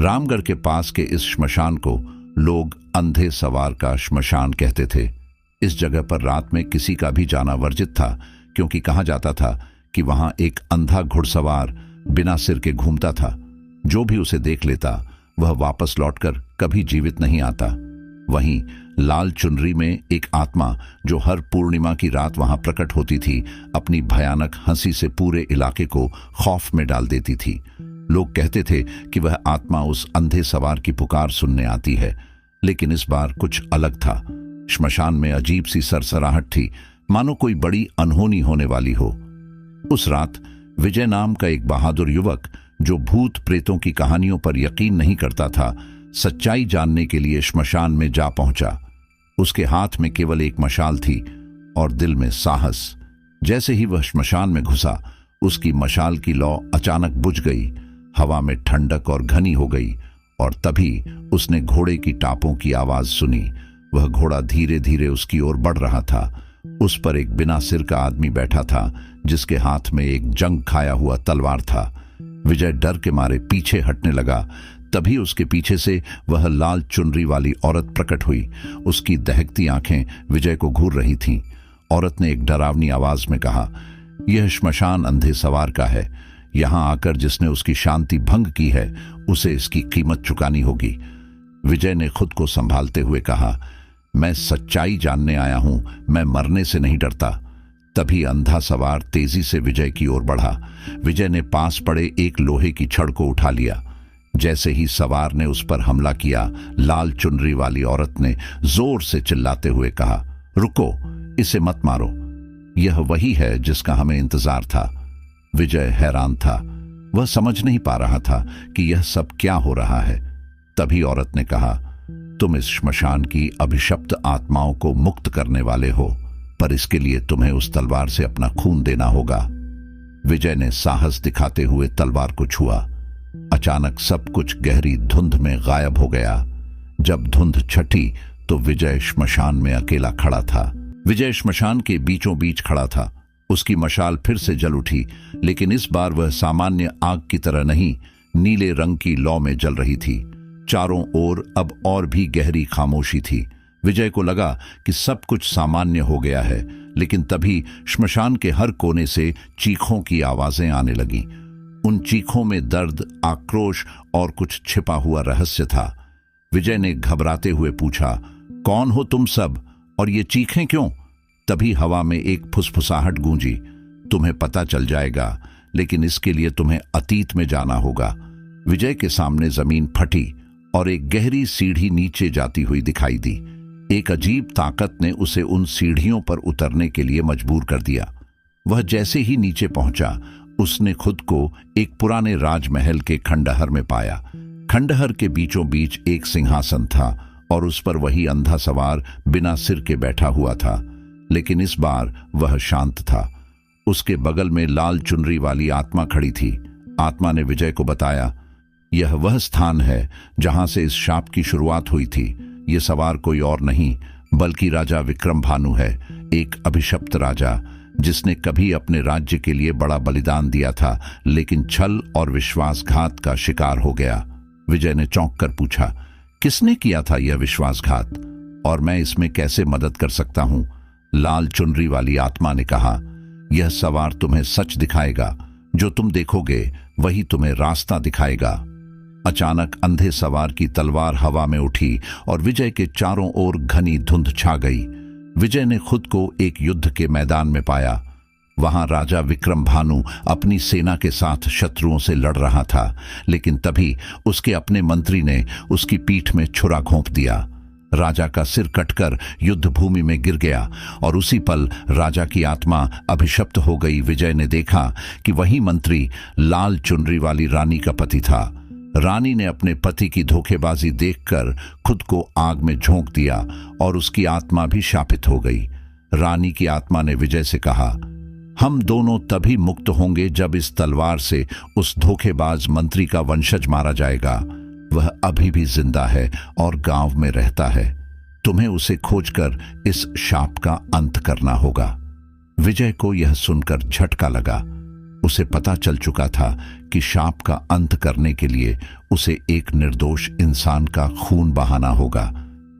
रामगढ़ के पास के इस श्मशान को लोग अंधे सवार का श्मशान कहते थे। इस जगह पर रात में किसी का भी जाना वर्जित था, क्योंकि कहा जाता था कि वहां एक अंधा घुड़सवार बिना सिर के घूमता था। जो भी उसे देख लेता वह वापस लौटकर कभी जीवित नहीं आता। वहीं लाल चुनरी में एक आत्मा जो हर पूर्णिमा की रात वहां प्रकट होती थी, अपनी भयानक हंसी से पूरे इलाके को खौफ में डाल देती थी। लोग कहते थे कि वह आत्मा उस अंधे सवार की पुकार सुनने आती है, लेकिन इस बार कुछ अलग था। श्मशान में अजीब सी सरसराहट थी, मानो कोई बड़ी अनहोनी होने वाली हो। उस रात विजय नाम का एक बहादुर युवक, जो भूत प्रेतों की कहानियों पर यकीन नहीं करता था, सच्चाई जानने के लिए श्मशान में जा पहुंचा। उसके हाथ में केवल एक मशाल थी और दिल में साहस। जैसे ही वह श्मशान में घुसा, उसकी मशाल की लौ अचानक बुझ गई। हवा में ठंडक और घनी हो गई, और तभी उसने घोड़े की टापों की आवाज सुनी। वह घोड़ा धीरे धीरे उसकी ओर बढ़ रहा था। उस पर एक बिना सिर का आदमी बैठा था, जिसके हाथ में एक जंग खाया हुआ तलवार था। विजय डर के मारे पीछे हटने लगा। तभी उसके पीछे से वह लाल चुनरी वाली औरत प्रकट हुई। उसकी दहकती आंखें विजय को घूर रही थीं। औरत ने एक डरावनी आवाज में कहा, यह श्मशान अंधे सवार का है। यहां आकर जिसने उसकी शांति भंग की है, उसे इसकी कीमत चुकानी होगी। विजय ने खुद को संभालते हुए कहा, मैं सच्चाई जानने आया हूं, मैं मरने से नहीं डरता। तभी अंधा सवार तेजी से विजय की ओर बढ़ा। विजय ने पास पड़े एक लोहे की छड़ को उठा लिया। जैसे ही सवार ने उस पर हमला किया, लाल चुनरी वाली औरत ने जोर से चिल्लाते हुए कहा, रुको, इसे मत मारो। यह वही है जिसका हमें इंतजार था। विजय हैरान था। वह समझ नहीं पा रहा था कि यह सब क्या हो रहा है। तभी औरत ने कहा, तुम इस श्मशान की अभिशप्त आत्माओं को मुक्त करने वाले हो, पर इसके लिए तुम्हें उस तलवार से अपना खून देना होगा। विजय ने साहस दिखाते हुए तलवार को छुआ। अचानक सब कुछ गहरी धुंध में गायब हो गया। जब धुंध छटी तो विजय श्मशान में अकेला खड़ा था। विजय श्मशान के बीचों बीच खड़ा था। उसकी मशाल फिर से जल उठी, लेकिन इस बार वह सामान्य आग की तरह नहीं, नीले रंग की लौ में जल रही थी। चारों ओर अब और भी गहरी खामोशी थी। विजय को लगा कि सब कुछ सामान्य हो गया है, लेकिन तभी श्मशान के हर कोने से चीखों की आवाजें आने लगीं। उन चीखों में दर्द, आक्रोश और कुछ छिपा हुआ रहस्य था। विजय ने घबराते हुए पूछा, कौन हो तुम सब, और ये चीखें क्यों? तभी हवा में एक फुसफुसाहट गूंजी, तुम्हें पता चल जाएगा, लेकिन इसके लिए तुम्हें अतीत में जाना होगा। विजय के सामने जमीन फटी और एक गहरी सीढ़ी नीचे जाती हुई दिखाई दी। एक अजीब ताकत ने उसे उन सीढ़ियों पर उतरने के लिए मजबूर कर दिया। वह जैसे ही नीचे पहुंचा, उसने खुद को एक पुराने राजमहल के खंडहर में पाया। खंडहर के बीचों बीच एक सिंहासन था और उस पर वही अंधा सवार बिना सिर के बैठा हुआ था, लेकिन इस बार वह शांत था। उसके बगल में लाल चुनरी वाली आत्मा खड़ी थी। आत्मा ने विजय को बताया, यह वह स्थान है जहां से इस शाप की शुरुआत हुई थी। यह सवार कोई और नहीं बल्कि राजा विक्रम भानु है, एक अभिशप्त राजा जिसने कभी अपने राज्य के लिए बड़ा बलिदान दिया था, लेकिन छल और विश्वासघात का शिकार हो गया। विजय ने चौंक कर पूछा, किसने किया था यह विश्वासघात, और मैं इसमें कैसे मदद कर सकता हूं? लाल चुनरी वाली आत्मा ने कहा, यह सवार तुम्हें सच दिखाएगा। जो तुम देखोगे वही तुम्हें रास्ता दिखाएगा। अचानक अंधे सवार की तलवार हवा में उठी और विजय के चारों ओर घनी धुंध छा गई। विजय ने खुद को एक युद्ध के मैदान में पाया। वहां राजा विक्रम भानु अपनी सेना के साथ शत्रुओं से लड़ रहा था, लेकिन तभी उसके अपने मंत्री ने उसकी पीठ में छुरा घोंप दिया। राजा का सिर कटकर युद्ध भूमि में गिर गया और उसी पल राजा की आत्मा अभिशप्त हो गई। विजय ने देखा कि वही मंत्री लाल चुनरी वाली रानी का पति था। रानी ने अपने पति की धोखेबाजी देखकर खुद को आग में झोंक दिया और उसकी आत्मा भी शापित हो गई। रानी की आत्मा ने विजय से कहा, हम दोनों तभी मुक्त होंगे जब इस तलवार से उस धोखेबाज मंत्री का वंशज मारा जाएगा। वह अभी भी जिंदा है और गांव में रहता है। तुम्हें उसे खोजकर इस शाप का अंत करना होगा। विजय को यह सुनकर झटका लगा। उसे पता चल चुका था कि शाप का अंत करने के लिए उसे एक निर्दोष इंसान का खून बहाना होगा,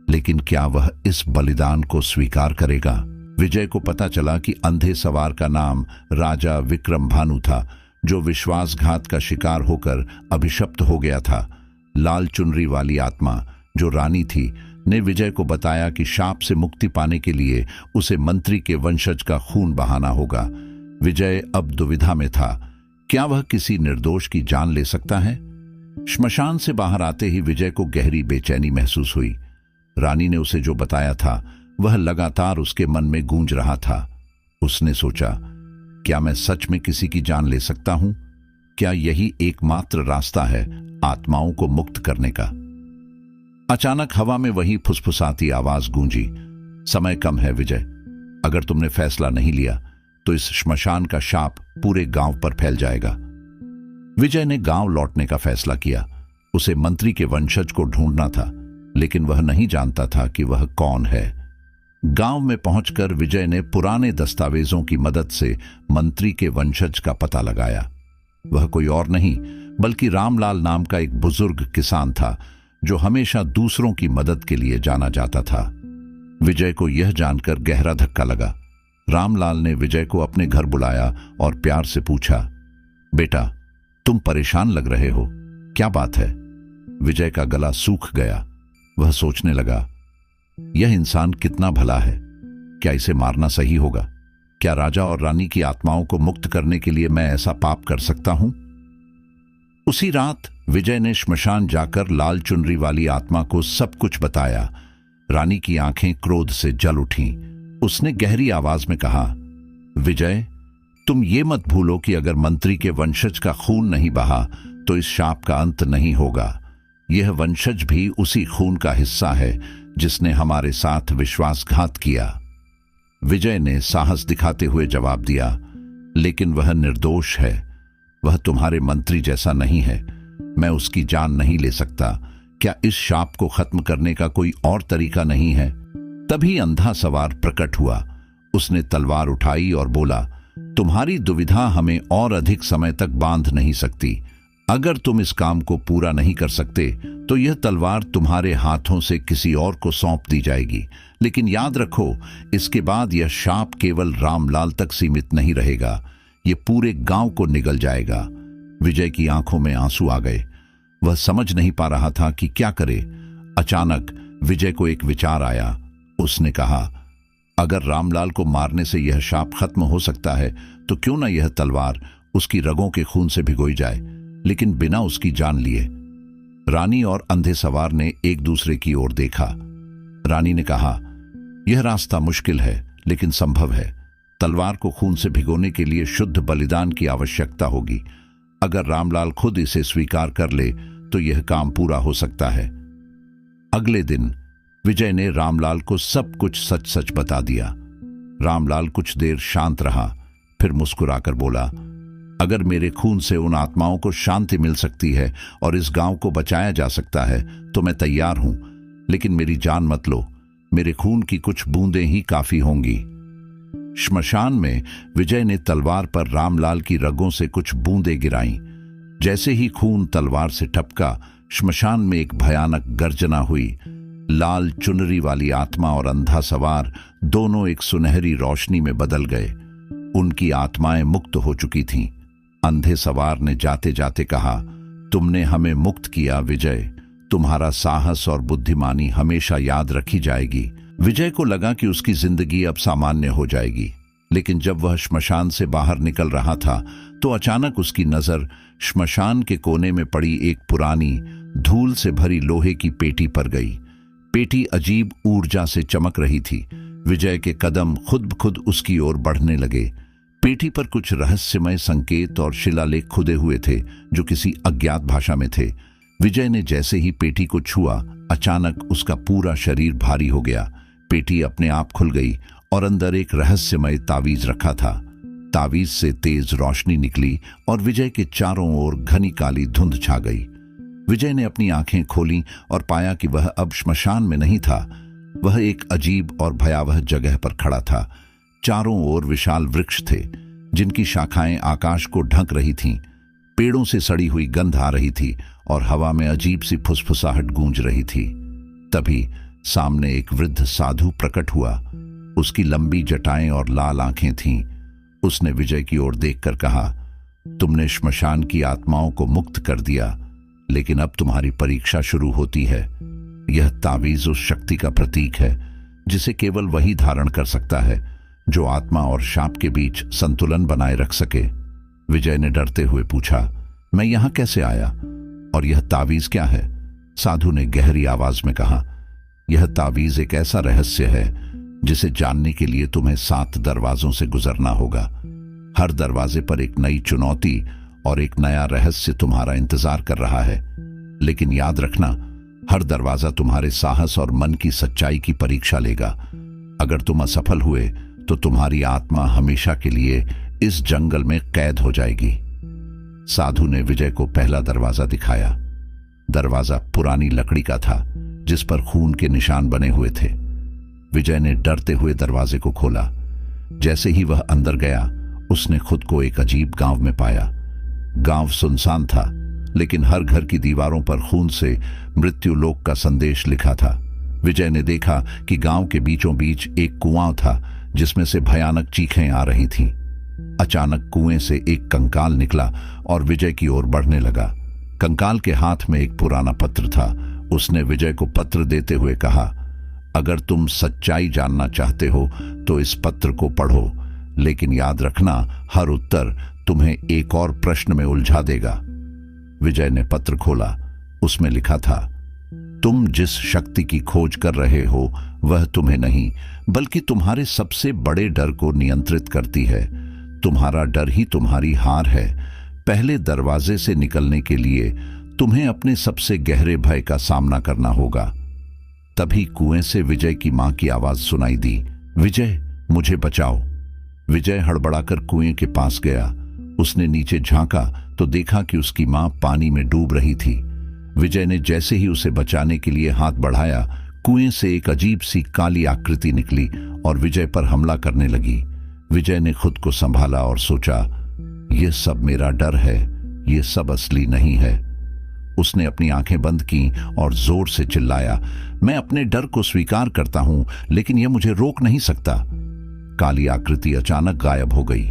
लेकिन क्या वह इस बलिदान को स्वीकार करेगा? विजय को पता चला कि अंधे सवार का नाम राजा विक्रम भानु था, जो विश्वासघात का शिकार होकर अभिशप्त हो गया था। लाल चुनरी वाली आत्मा, जो रानी थी, ने विजय को बताया कि शाप से मुक्ति पाने के लिए उसे मंत्री के वंशज का खून बहाना होगा। विजय अब दुविधा में था, क्या वह किसी निर्दोष की जान ले सकता है? श्मशान से बाहर आते ही विजय को गहरी बेचैनी महसूस हुई। रानी ने उसे जो बताया था वह लगातार उसके मन में गूंज रहा था। उसने सोचा, क्या मैं सच में किसी की जान ले सकता हूं? क्या यही एकमात्र रास्ता है आत्माओं को मुक्त करने का? अचानक हवा में वही फुसफुसाती आवाज गूंजी, समय कम है विजय, अगर तुमने फैसला नहीं लिया तो इस श्मशान का शाप पूरे गांव पर फैल जाएगा। विजय ने गांव लौटने का फैसला किया। उसे मंत्री के वंशज को ढूंढना था, लेकिन वह नहीं जानता था कि वह कौन है। गांव में पहुंचकर विजय ने पुराने दस्तावेजों की मदद से मंत्री के वंशज का पता लगाया। वह कोई और नहीं बल्कि रामलाल नाम का एक बुजुर्ग किसान था, जो हमेशा दूसरों की मदद के लिए जाना जाता था। विजय को यह जानकर गहरा धक्का लगा। रामलाल ने विजय को अपने घर बुलाया और प्यार से पूछा, बेटा, तुम परेशान लग रहे हो, क्या बात है? विजय का गला सूख गया। वह सोचने लगा, यह इंसान कितना भला है, क्या इसे मारना सही होगा? क्या राजा और रानी की आत्माओं को मुक्त करने के लिए मैं ऐसा पाप कर सकता हूं? उसी रात विजय ने श्मशान जाकर लाल चुनरी वाली आत्मा को सब कुछ बताया। रानी की आंखें क्रोध से जल उठीं। उसने गहरी आवाज में कहा, विजय, तुम ये मत भूलो कि अगर मंत्री के वंशज का खून नहीं बहा तो इस शाप का अंत नहीं होगा। यह वंशज भी उसी खून का हिस्सा है जिसने हमारे साथ विश्वासघात किया। विजय ने साहस दिखाते हुए जवाब दिया, लेकिन वह निर्दोष है, वह तुम्हारे मंत्री जैसा नहीं है, मैं उसकी जान नहीं ले सकता। क्या इस शाप को खत्म करने का कोई और तरीका नहीं है? तभी अंधा सवार प्रकट हुआ। उसने तलवार उठाई और बोला, तुम्हारी दुविधा हमें और अधिक समय तक बांध नहीं सकती। अगर तुम इस काम को पूरा नहीं कर सकते तो यह तलवार तुम्हारे हाथों से किसी और को सौंप दी जाएगी, लेकिन याद रखो, इसके बाद यह शाप केवल रामलाल तक सीमित नहीं रहेगा, यह पूरे गांव को निगल जाएगा। विजय की आंखों में आंसू आ गए। वह समझ नहीं पा रहा था कि क्या करे। अचानक विजय को एक विचार आया। उसने कहा, अगर रामलाल को मारने से यह शाप खत्म हो सकता है तो क्यों ना यह तलवार उसकी रगों के खून से भिगोई जाए, लेकिन बिना उसकी जान लिए। रानी और अंधे सवार ने एक दूसरे की ओर देखा। रानी ने कहा, यह रास्ता मुश्किल है लेकिन संभव है। तलवार को खून से भिगोने के लिए शुद्ध बलिदान की आवश्यकता होगी। अगर रामलाल खुद इसे स्वीकार कर ले तो यह काम पूरा हो सकता है। अगले दिन विजय ने रामलाल को सब कुछ सच सच बता दिया। रामलाल कुछ देर शांत रहा, फिर मुस्कुराकर बोला, अगर मेरे खून से उन आत्माओं को शांति मिल सकती है और इस गांव को बचाया जा सकता है तो मैं तैयार हूं, लेकिन मेरी जान मत लो, मेरे खून की कुछ बूंदें ही काफी होंगी। श्मशान में विजय ने तलवार पर रामलाल की रगों से कुछ बूंदें गिराईं। जैसे ही खून तलवार से टपका, श्मशान में एक भयानक गर्जना हुई। लाल चुनरी वाली आत्मा और अंधा सवार दोनों एक सुनहरी रोशनी में बदल गए। उनकी आत्माएं मुक्त हो चुकी थीं। अंधे सवार ने जाते जाते कहा, तुमने हमें मुक्त किया विजय, तुम्हारा साहस और बुद्धिमानी हमेशा याद रखी जाएगी। विजय को लगा कि उसकी जिंदगी अब सामान्य हो जाएगी, लेकिन जब वह श्मशान से बाहर निकल रहा था तो अचानक उसकी नजर श्मशान के कोने में पड़ी एक पुरानी धूल से भरी लोहे की पेटी पर गई। पेटी अजीब ऊर्जा से चमक रही थी। विजय के कदम खुद ब खुद उसकी ओर बढ़ने लगे। पेटी पर कुछ रहस्यमय संकेत और शिलालेख खुदे हुए थे जो किसी अज्ञात भाषा में थे। विजय ने जैसे ही पेटी को छुआ, अचानक उसका पूरा शरीर भारी हो गया। पेटी अपने आप खुल गई और अंदर एक रहस्यमय तावीज रखा था। तावीज से तेज रोशनी निकली और विजय के चारों ओर घनी काली धुंध छा गई। विजय ने अपनी आंखें खोलीं और पाया कि वह अब श्मशान में नहीं था। वह एक अजीब और भयावह जगह पर खड़ा था। चारों ओर विशाल वृक्ष थे जिनकी शाखाएं आकाश को ढक रही थीं। पेड़ों से सड़ी हुई गंध आ रही थी और हवा में अजीब सी फुसफुसाहट गूंज रही थी। तभी सामने एक वृद्ध साधु प्रकट हुआ। उसकी लंबी जटाएं और लाल आंखें थीं। उसने विजय की ओर देखकर कहा, तुमने श्मशान की आत्माओं को मुक्त कर दिया, लेकिन अब तुम्हारी परीक्षा शुरू होती है। यह तावीज उस शक्ति का प्रतीक है जिसे केवल वही धारण कर सकता है जो आत्मा और शाप के बीच संतुलन बनाए रख सके। विजय ने डरते हुए पूछा, मैं यहां कैसे आया और यह तावीज क्या है? साधु ने गहरी आवाज में कहा, यह तावीज एक ऐसा रहस्य है जिसे जानने के लिए तुम्हें 7 दरवाजों से गुजरना होगा। हर दरवाजे पर एक नई चुनौती और एक नया रहस्य तुम्हारा इंतजार कर रहा है। लेकिन याद रखना, हर दरवाजा तुम्हारे साहस और मन की सच्चाई की परीक्षा लेगा। अगर तुम असफल हुए तो तुम्हारी आत्मा हमेशा के लिए इस जंगल में कैद हो जाएगी। साधु ने विजय को पहला दरवाजा दिखाया। दरवाजा पुरानी लकड़ी का था जिस पर खून के निशान बने हुए थे। विजय ने डरते हुए दरवाजे को खोला। जैसे ही वह अंदर गया, उसने खुद को एक अजीब गांव में पाया। गांव सुनसान था, लेकिन हर घर की दीवारों पर खून से मृत्यु लोक का संदेश लिखा था। विजय ने देखा कि गांव के बीचों बीच एक कुआं था जिसमें से भयानक चीखें आ रही थीं। अचानक कुएं से एक कंकाल निकला और विजय की ओर बढ़ने लगा। कंकाल के हाथ में एक पुराना पत्र था। उसने विजय को पत्र देते हुए कहा, अगर तुम सच्चाई जानना चाहते हो तो इस पत्र को पढ़ो, लेकिन याद रखना, हर उत्तर तुम्हें एक और प्रश्न में उलझा देगा। विजय ने पत्र खोला। उसमें लिखा था, तुम जिस शक्ति की खोज कर रहे हो वह तुम्हें नहीं बल्कि तुम्हारे सबसे बड़े डर को नियंत्रित करती है। तुम्हारा डर ही तुम्हारी हार है। पहले दरवाजे से निकलने के लिए तुम्हें अपने सबसे गहरे भय का सामना करना होगा। तभी कुएं से विजय की मां की आवाज सुनाई दी, विजय, मुझे बचाओ। विजय हड़बड़ाकर कुएं के पास गया। उसने नीचे झांका तो देखा कि उसकी मां पानी में डूब रही थी। विजय ने जैसे ही उसे बचाने के लिए हाथ बढ़ाया, कुएं से एक अजीब सी काली आकृति निकली और विजय पर हमला करने लगी। विजय ने खुद को संभाला और सोचा, यह सब मेरा डर है, यह सब असली नहीं है। उसने अपनी आंखें बंद की और जोर से चिल्लाया, मैं अपने डर को स्वीकार करता हूं, लेकिन यह मुझे रोक नहीं सकता। काली आकृति अचानक गायब हो गई।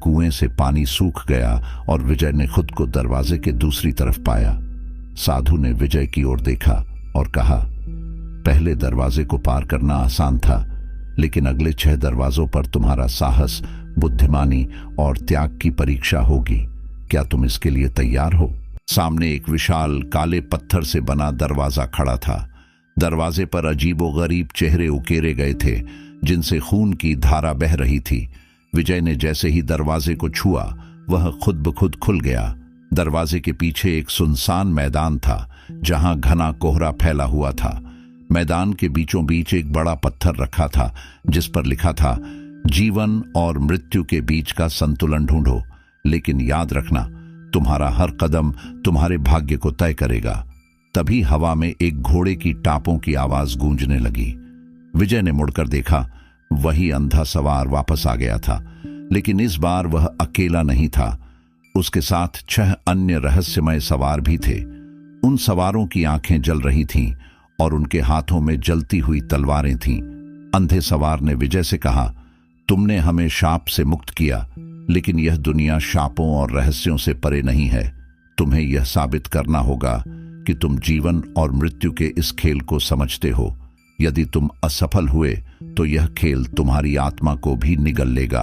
कुएं से पानी सूख गया और विजय ने खुद को दरवाजे के दूसरी तरफ पाया। साधु ने विजय की ओर देखा और कहा, पहले दरवाजे को पार करना आसान था, लेकिन अगले 6 दरवाजों पर तुम्हारा साहस, बुद्धिमानी और त्याग की परीक्षा होगी। क्या तुम इसके लिए तैयार हो? सामने एक विशाल काले पत्थर से बना दरवाजा खड़ा था। दरवाजे पर अजीबोगरीब चेहरे उकेरे गए थे जिनसे खून की धारा बह रही थी। विजय ने जैसे ही दरवाजे को छुआ, वह खुद ब खुद खुल गया। दरवाजे के पीछे एक सुनसान मैदान था जहां घना कोहरा फैला हुआ था। मैदान के बीचों बीच एक बड़ा पत्थर रखा था जिस पर लिखा था, जीवन और मृत्यु के बीच का संतुलन ढूंढो, लेकिन याद रखना, तुम्हारा हर कदम तुम्हारे भाग्य को तय करेगा। तभी हवा में एक घोड़े की टापों की आवाज गूंजने लगी। विजय ने मुड़कर देखा, वही अंधा सवार वापस आ गया था, लेकिन इस बार वह अकेला नहीं था। उसके साथ 6 अन्य रहस्यमय सवार भी थे। उन सवारों की आंखें जल रही थीं और उनके हाथों में जलती हुई तलवारें थीं। अंधे सवार ने विजय से कहा, तुमने हमें शाप से मुक्त किया, लेकिन यह दुनिया शापों और रहस्यों से परे नहीं है। तुम्हें यह साबित करना होगा कि तुम जीवन और मृत्यु के इस खेल को समझते हो। यदि तुम असफल हुए तो यह खेल तुम्हारी आत्मा को भी निगल लेगा।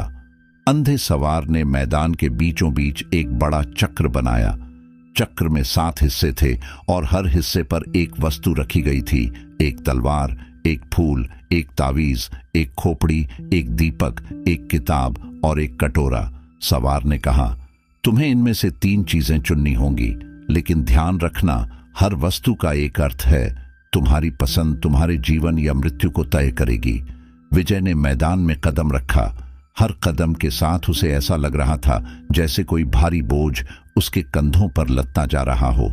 अंधे सवार ने मैदान के बीचों बीच एक बड़ा चक्र बनाया। चक्र में 7 हिस्से थे और हर हिस्से पर एक वस्तु रखी गई थी। एक तलवार, एक फूल, एक तावीज, एक खोपड़ी, एक दीपक, एक किताब और एक कटोरा। सवार ने कहा, तुम्हें इनमें से 3 चीजें चुननी होंगी, लेकिन ध्यान रखना, हर वस्तु का एक अर्थ है। तुम्हारी पसंद तुम्हारे जीवन या मृत्यु को तय करेगी। विजय ने मैदान में कदम रखा। हर कदम के साथ उसे ऐसा लग रहा था जैसे कोई भारी बोझ उसके कंधों पर लदता जा रहा हो।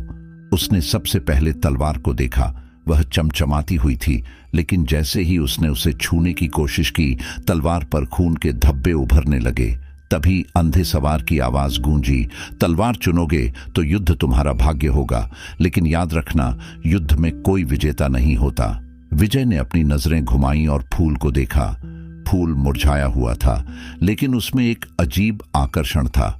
उसने सबसे पहले तलवार को देखा। वह चमचमाती हुई थी, लेकिन जैसे ही उसने उसे छूने की कोशिश की, तलवार पर खून के धब्बे उभरने लगे। तभी अंधे सवार की आवाज गूंजी, तलवार चुनोगे तो युद्ध तुम्हारा भाग्य होगा, लेकिन याद रखना युद्ध में कोई विजेता नहीं होता। विजय ने अपनी नजरें घुमाई और फूल को देखा। फूल मुरझाया हुआ था, लेकिन उसमें एक अजीब आकर्षण था।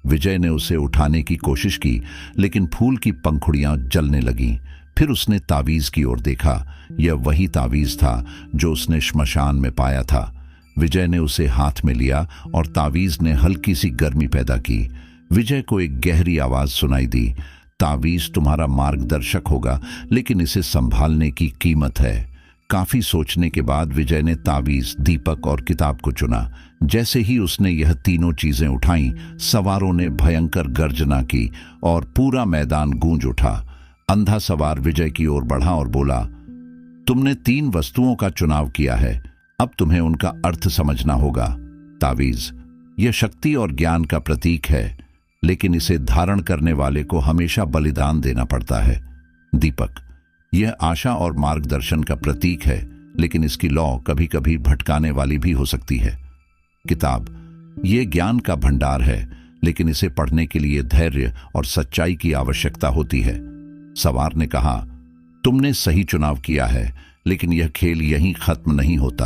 विजय ने उसे उठाने की कोशिश की, लेकिन फूल की पंखुड़ियां जलने लगीं। फिर उसने तावीज की ओर देखा। यह वही तावीज था जो उसने श्मशान में पाया था। विजय ने उसे हाथ में लिया और तावीज ने हल्की सी गर्मी पैदा की। विजय को एक गहरी आवाज सुनाई दी, तावीज तुम्हारा मार्गदर्शक होगा, लेकिन इसे संभालने की कीमत है। काफी सोचने के बाद विजय ने तावीज, दीपक और किताब को चुना। जैसे ही उसने यह तीनों चीजें उठाईं, सवारों ने भयंकर गर्जना की और पूरा मैदान गूंज उठा। अंधा सवार विजय की ओर बढ़ा और बोला, तुमने 3 वस्तुओं का चुनाव किया है, अब तुम्हें उनका अर्थ समझना होगा। तावीज, यह शक्ति और ज्ञान का प्रतीक है, लेकिन इसे धारण करने वाले को हमेशा बलिदान देना पड़ता है। दीपक, यह आशा और मार्गदर्शन का प्रतीक है, लेकिन इसकी लौ कभी कभी भटकाने वाली भी हो सकती है। किताब, यह ज्ञान का भंडार है, लेकिन इसे पढ़ने के लिए धैर्य और सच्चाई की आवश्यकता होती है। सवार ने कहा, तुमने सही चुनाव किया है, लेकिन यह खेल यहीं खत्म नहीं होता।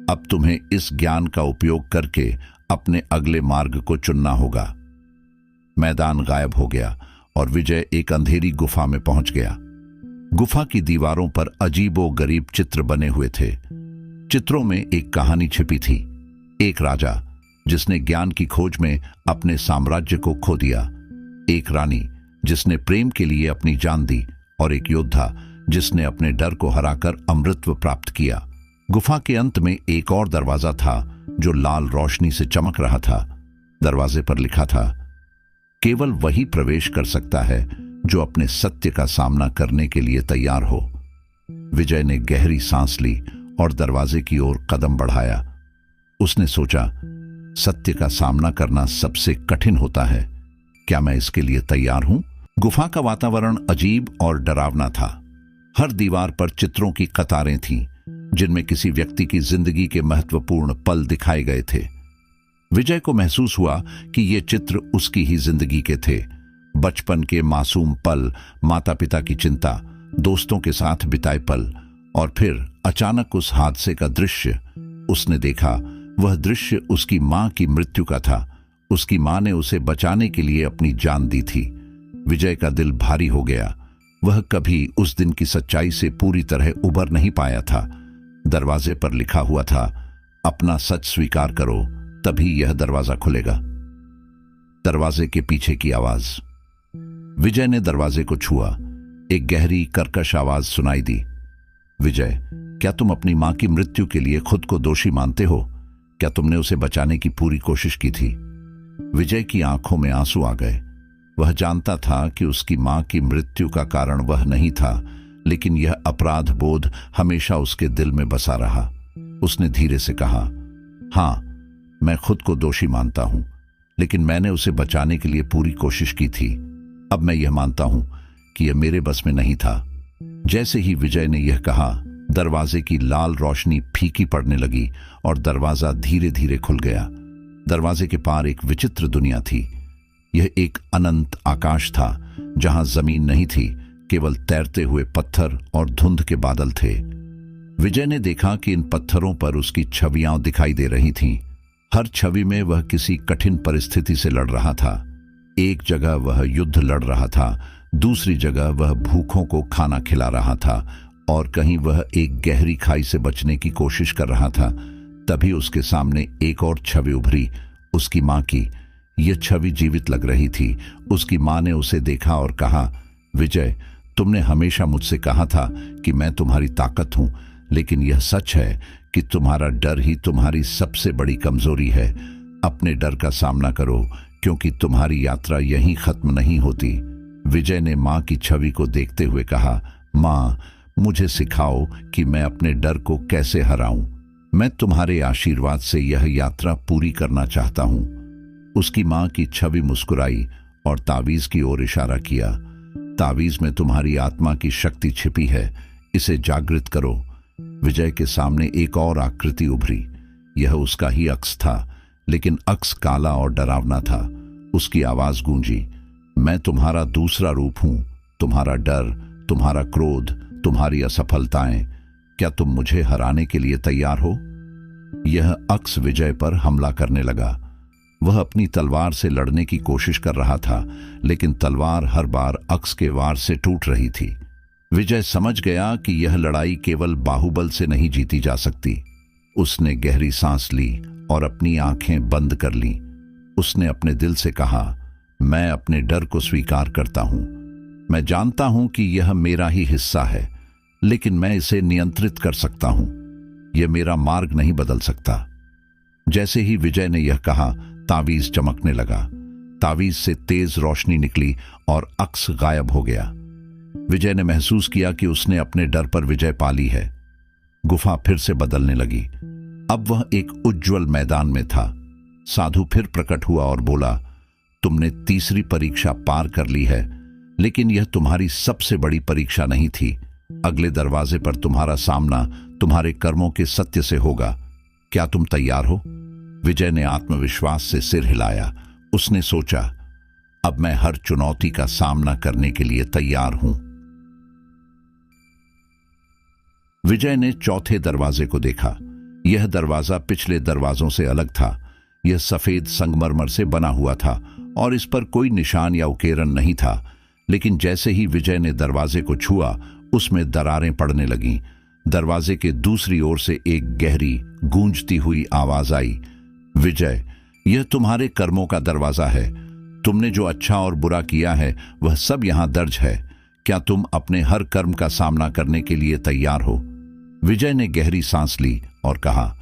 अब तुम्हें इस ज्ञान का उपयोग करके अपने अगले मार्ग को चुनना होगा। मैदान गायब हो गया और विजय एक अंधेरी गुफा में पहुंच गया। गुफा की दीवारों पर अजीबो गरीब चित्र बने हुए थे। चित्रों में एक कहानी छिपी थी। एक राजा जिसने ज्ञान की खोज में अपने साम्राज्य को खो दिया, एक रानी जिसने प्रेम के लिए अपनी जान दी, और एक योद्धा जिसने अपने डर को हराकर अमृतत्व प्राप्त किया। गुफा के अंत में एक और दरवाजा था जो लाल रोशनी से चमक रहा था। दरवाजे पर लिखा था, केवल वही प्रवेश कर सकता है जो अपने सत्य का सामना करने के लिए तैयार हो। विजय ने गहरी सांस ली और दरवाजे की ओर कदम बढ़ाया। उसने सोचा, सत्य का सामना करना सबसे कठिन होता है, क्या मैं इसके लिए तैयार हूं? गुफा का वातावरण अजीब और डरावना था। हर दीवार पर चित्रों की कतारें थीं, जिनमें किसी व्यक्ति की जिंदगी के महत्वपूर्ण पल दिखाए गए थे। विजय को महसूस हुआ कि ये चित्र उसकी ही जिंदगी के थे। बचपन के मासूम पल, माता पिता की चिंता, दोस्तों के साथ बिताए पल, और फिर अचानक उस हादसे का दृश्य उसने देखा। वह दृश्य उसकी मां की मृत्यु का था। उसकी मां ने उसे बचाने के लिए अपनी जान दी थी। विजय का दिल भारी हो गया। वह कभी उस दिन की सच्चाई से पूरी तरह उबर नहीं पाया था। दरवाजे पर लिखा हुआ था, अपना सच स्वीकार करो, तभी यह दरवाजा खुलेगा। दरवाजे के पीछे की आवाज। विजय ने दरवाजे को छुआ। एक गहरी कर्कश आवाज सुनाई दी, विजय, क्या तुम अपनी मां की मृत्यु के लिए खुद को दोषी मानते हो? क्या तुमने उसे बचाने की पूरी कोशिश की थी? विजय की आंखों में आंसू आ गए। वह जानता था कि उसकी मां की मृत्यु का कारण वह नहीं था, लेकिन यह अपराध बोध हमेशा उसके दिल में बसा रहा। उसने धीरे से कहा, हां, मैं खुद को दोषी मानता हूं, लेकिन मैंने उसे बचाने के लिए पूरी कोशिश की थी। अब मैं यह मानता हूं कि यह मेरे बस में नहीं था। जैसे ही विजय ने यह कहा, दरवाजे की लाल रोशनी फीकी पड़ने लगी और दरवाजा धीरे धीरे खुल गया। दरवाजे के पार एक विचित्र दुनिया थी। यह एक अनंत आकाश था जहां जमीन नहीं थी, केवल तैरते हुए पत्थर और धुंध के बादल थे। विजय ने देखा कि इन पत्थरों पर उसकी छवियां दिखाई दे रही थीं। हर छवि में वह किसी कठिन परिस्थिति से लड़ रहा था। एक जगह वह युद्ध लड़ रहा था, दूसरी जगह वह भूखों को खाना खिला रहा था, और कहीं वह एक गहरी खाई से बचने की कोशिश कर रहा था। तभी उसके सामने एक और छवि उभरी, उसकी मां की। यह छवि जीवित लग रही थी। उसकी मां ने उसे देखा और कहा, विजय, तुमने हमेशा मुझसे कहा था कि मैं तुम्हारी ताकत हूं, लेकिन यह सच है कि तुम्हारा डर ही तुम्हारी सबसे बड़ी कमजोरी है। अपने डर का सामना करो, क्योंकि तुम्हारी यात्रा यहीं खत्म नहीं होती। विजय ने मां की छवि को देखते हुए कहा, मां, मुझे सिखाओ कि मैं अपने डर को कैसे हराऊं। मैं तुम्हारे आशीर्वाद से यह यात्रा पूरी करना चाहता हूं। उसकी मां की छवि मुस्कुराई और तावीज की ओर इशारा किया। तावीज में तुम्हारी आत्मा की शक्ति छिपी है, इसे जागृत करो। विजय के सामने एक और आकृति उभरी। यह उसका ही अक्स था, लेकिन अक्स काला और डरावना था। उसकी आवाज गूंजी, मैं तुम्हारा दूसरा रूप हूं, तुम्हारा डर, तुम्हारा क्रोध, तुम्हारी असफलताएं। क्या तुम मुझे हराने के लिए तैयार हो? यह अक्स विजय पर हमला करने लगा। वह अपनी तलवार से लड़ने की कोशिश कर रहा था, लेकिन तलवार हर बार अक्स के वार से टूट रही थी। विजय समझ गया कि यह लड़ाई केवल बाहुबल से नहीं जीती जा सकती। उसने गहरी सांस ली और अपनी आंखें बंद कर लीं। उसने अपने दिल से कहा, मैं अपने डर को स्वीकार करता हूं। मैं जानता हूं कि यह मेरा ही हिस्सा है, लेकिन मैं इसे नियंत्रित कर सकता हूं। यह मेरा मार्ग नहीं बदल सकता। जैसे ही विजय ने यह कहा, तावीज चमकने लगा। तावीज से तेज रोशनी निकली और अक्स गायब हो गया। विजय ने महसूस किया कि उसने अपने डर पर विजय पा ली है। गुफा फिर से बदलने लगी। अब वह एक उज्जवल मैदान में था। साधु फिर प्रकट हुआ और बोला, तुमने तीसरी परीक्षा पार कर ली है, लेकिन यह तुम्हारी सबसे बड़ी परीक्षा नहीं थी। अगले दरवाजे पर तुम्हारा सामना तुम्हारे कर्मों के सत्य से होगा। क्या तुम तैयार हो? विजय ने आत्मविश्वास से सिर हिलाया। उसने सोचा, अब मैं हर चुनौती का सामना करने के लिए तैयार हूं। विजय ने चौथे दरवाजे को देखा। यह दरवाजा पिछले दरवाजों से अलग था। यह सफेद संगमरमर से बना हुआ था और इस पर कोई निशान या उकेरन नहीं था। लेकिन जैसे ही विजय ने दरवाजे को छुआ, उसमें दरारें पड़ने लगीं। दरवाजे के दूसरी ओर से एक गहरी गूंजती हुई आवाज आई, विजय, यह तुम्हारे कर्मों का दरवाजा है। तुमने जो अच्छा और बुरा किया है वह सब यहां दर्ज है। क्या तुम अपने हर कर्म का सामना करने के लिए तैयार हो? विजय ने गहरी सांस ली और कहा,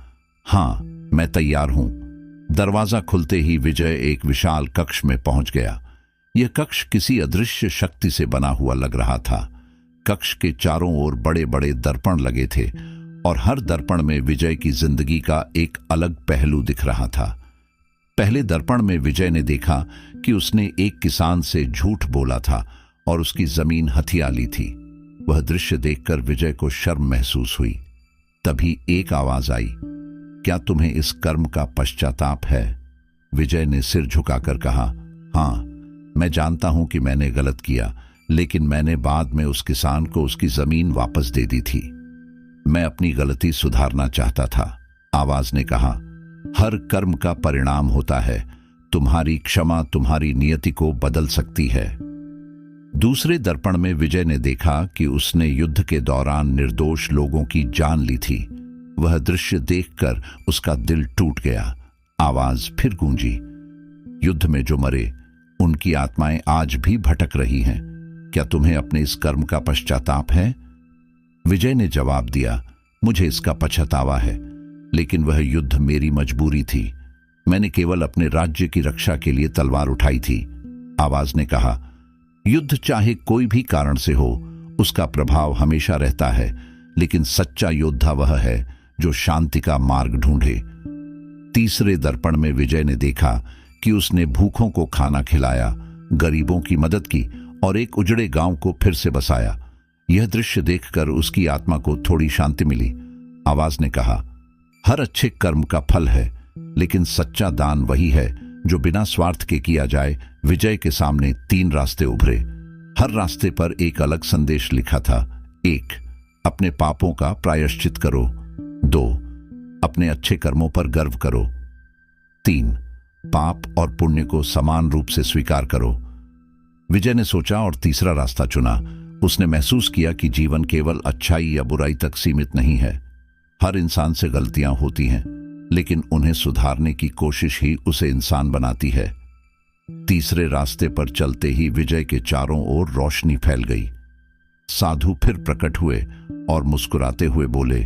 हां, मैं तैयार हूं। दरवाजा खुलते ही विजय एक विशाल कक्ष में पहुंच गया। यह कक्ष किसी अदृश्य शक्ति से बना हुआ लग रहा था। कक्ष के चारों ओर बड़े बड़े दर्पण लगे थे और हर दर्पण में विजय की जिंदगी का एक अलग पहलू दिख रहा था। पहले दर्पण में विजय ने देखा कि उसने एक किसान से झूठ बोला था और उसकी जमीन हथिया ली थी। वह दृश्य देखकर विजय को शर्म महसूस हुई। तभी एक आवाज आई, क्या तुम्हें इस कर्म का पश्चाताप है? विजय ने सिर झुकाकर कहा, हां, मैं जानता हूं कि मैंने गलत किया, लेकिन मैंने बाद में उस किसान को उसकी जमीन वापस दे दी थी। मैं अपनी गलती सुधारना चाहता था। आवाज ने कहा, हर कर्म का परिणाम होता है। तुम्हारी क्षमा तुम्हारी नियति को बदल सकती है। दूसरे दर्पण में विजय ने देखा कि उसने युद्ध के दौरान निर्दोष लोगों की जान ली थी। वह दृश्य देखकर उसका दिल टूट गया। आवाज फिर गूंजी, युद्ध में जो मरे उनकी आत्माएं आज भी भटक रही हैं। क्या तुम्हें अपने इस कर्म का पश्चाताप है? विजय ने जवाब दिया, मुझे इसका पछतावा है, लेकिन वह युद्ध मेरी मजबूरी थी। मैंने केवल अपने राज्य की रक्षा के लिए तलवार उठाई थी। आवाज ने कहा, युद्ध चाहे कोई भी कारण से हो, उसका प्रभाव हमेशा रहता है, लेकिन सच्चा योद्धा वह है जो शांति का मार्ग ढूंढे। तीसरे दर्पण में विजय ने देखा कि उसने भूखों को खाना खिलाया, गरीबों की मदद की और एक उजड़े गांव को फिर से बसाया। यह दृश्य देखकर उसकी आत्मा को थोड़ी शांति मिली। आवाज ने कहा, हर अच्छे कर्म का फल है, लेकिन सच्चा दान वही है जो बिना स्वार्थ के किया जाए। विजय के सामने 3 रास्ते उभरे। हर रास्ते पर एक अलग संदेश लिखा था। 1, अपने पापों का प्रायश्चित करो। 2, अपने अच्छे कर्मों पर गर्व करो। 3, पाप और पुण्य को समान रूप से स्वीकार करो। विजय ने सोचा और तीसरा रास्ता चुना। उसने महसूस किया कि जीवन केवल अच्छाई या बुराई तक सीमित नहीं है। हर इंसान से गलतियां होती हैं, लेकिन उन्हें सुधारने की कोशिश ही उसे इंसान बनाती है। तीसरे रास्ते पर चलते ही विजय के चारों ओर रोशनी फैल गई। साधु फिर प्रकट हुए और मुस्कुराते हुए बोले,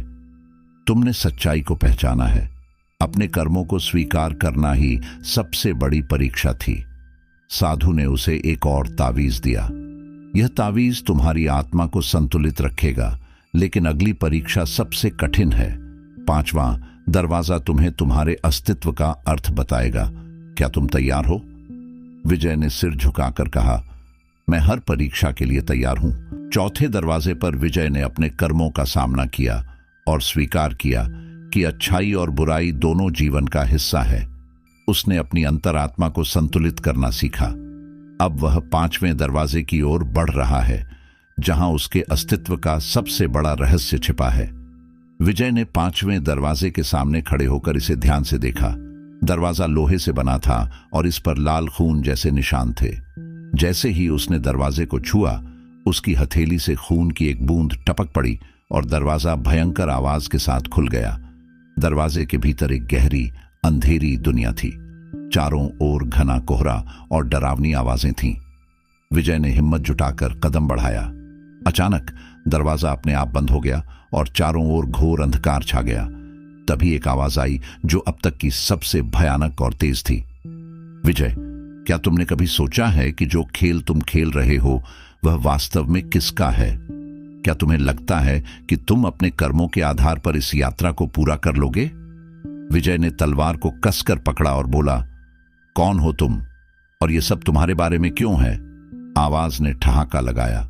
तुमने सच्चाई को पहचाना है। अपने कर्मों को स्वीकार करना ही सबसे बड़ी परीक्षा थी। साधु ने उसे एक और तावीज दिया। यह तावीज तुम्हारी आत्मा को संतुलित रखेगा, लेकिन अगली परीक्षा सबसे कठिन है। 5वां दरवाजा तुम्हें तुम्हारे अस्तित्व का अर्थ बताएगा। क्या तुम तैयार हो? विजय ने सिर झुकाकर कहा, मैं हर परीक्षा के लिए तैयार हूं। चौथे दरवाजे पर विजय ने अपने कर्मों का सामना किया और स्वीकार किया कि अच्छाई और बुराई दोनों जीवन का हिस्सा है। उसने अपनी अंतरात्मा को संतुलित करना सीखा। अब वह 5वें दरवाजे की ओर बढ़ रहा है, जहां उसके अस्तित्व का सबसे बड़ा रहस्य छिपा है। विजय ने 5वें दरवाजे के सामने खड़े होकर इसे ध्यान से देखा। दरवाजा लोहे से बना था और इस पर लाल खून जैसे निशान थे। जैसे ही उसने दरवाजे को छुआ, उसकी हथेली से खून की एक बूंद टपक पड़ी और दरवाजा भयंकर आवाज के साथ खुल गया। दरवाजे के भीतर एक गहरी अंधेरी दुनिया थी। चारों ओर घना कोहरा और डरावनी आवाजें थीं। विजय ने हिम्मत जुटाकर कदम बढ़ाया। अचानक दरवाजा अपने आप बंद हो गया और चारों ओर घोर अंधकार छा गया। तभी एक आवाज आई जो अब तक की सबसे भयानक और तेज थी। विजय, क्या तुमने कभी सोचा है कि जो खेल तुम खेल रहे हो वह वास्तव में किसका है? क्या तुम्हें लगता है कि तुम अपने कर्मों के आधार पर इस यात्रा को पूरा कर लोगे? विजय ने तलवार को कसकर पकड़ा और बोला, कौन हो तुम और ये सब तुम्हारे बारे में क्यों है? आवाज ने ठहाका लगाया,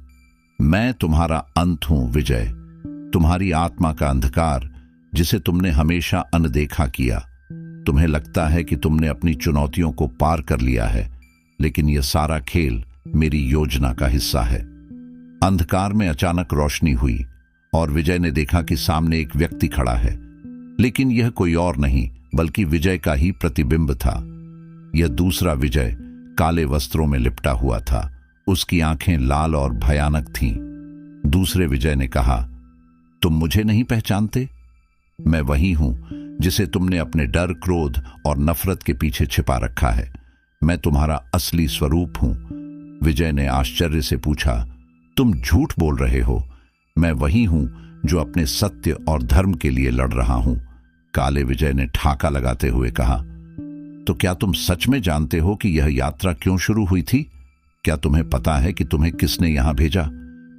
मैं तुम्हारा अंत हूं विजय, तुम्हारी आत्मा का अंधकार जिसे तुमने हमेशा अनदेखा किया। तुम्हें लगता है कि तुमने अपनी चुनौतियों को पार कर लिया है, लेकिन यह सारा खेल मेरी योजना का हिस्सा है। अंधकार में अचानक रोशनी हुई और विजय ने देखा कि सामने एक व्यक्ति खड़ा है, लेकिन यह कोई और नहीं बल्कि विजय का ही प्रतिबिंब था। यह दूसरा विजय काले वस्त्रों में लिपटा हुआ था। उसकी आंखें लाल और भयानक थीं। दूसरे विजय ने कहा, तुम मुझे नहीं पहचानते? मैं वही हूं जिसे तुमने अपने डर, क्रोध और नफरत के पीछे छिपा रखा है। मैं तुम्हारा असली स्वरूप हूं। विजय ने आश्चर्य से पूछा, तुम झूठ बोल रहे हो? मैं वही हूं जो अपने सत्य और धर्म के लिए लड़ रहा हूं। काले विजय ने ठाका लगाते हुए कहा, तो क्या तुम सच में जानते हो कि यह यात्रा क्यों शुरू हुई थी? क्या तुम्हें पता है कि तुम्हें किसने यहां भेजा?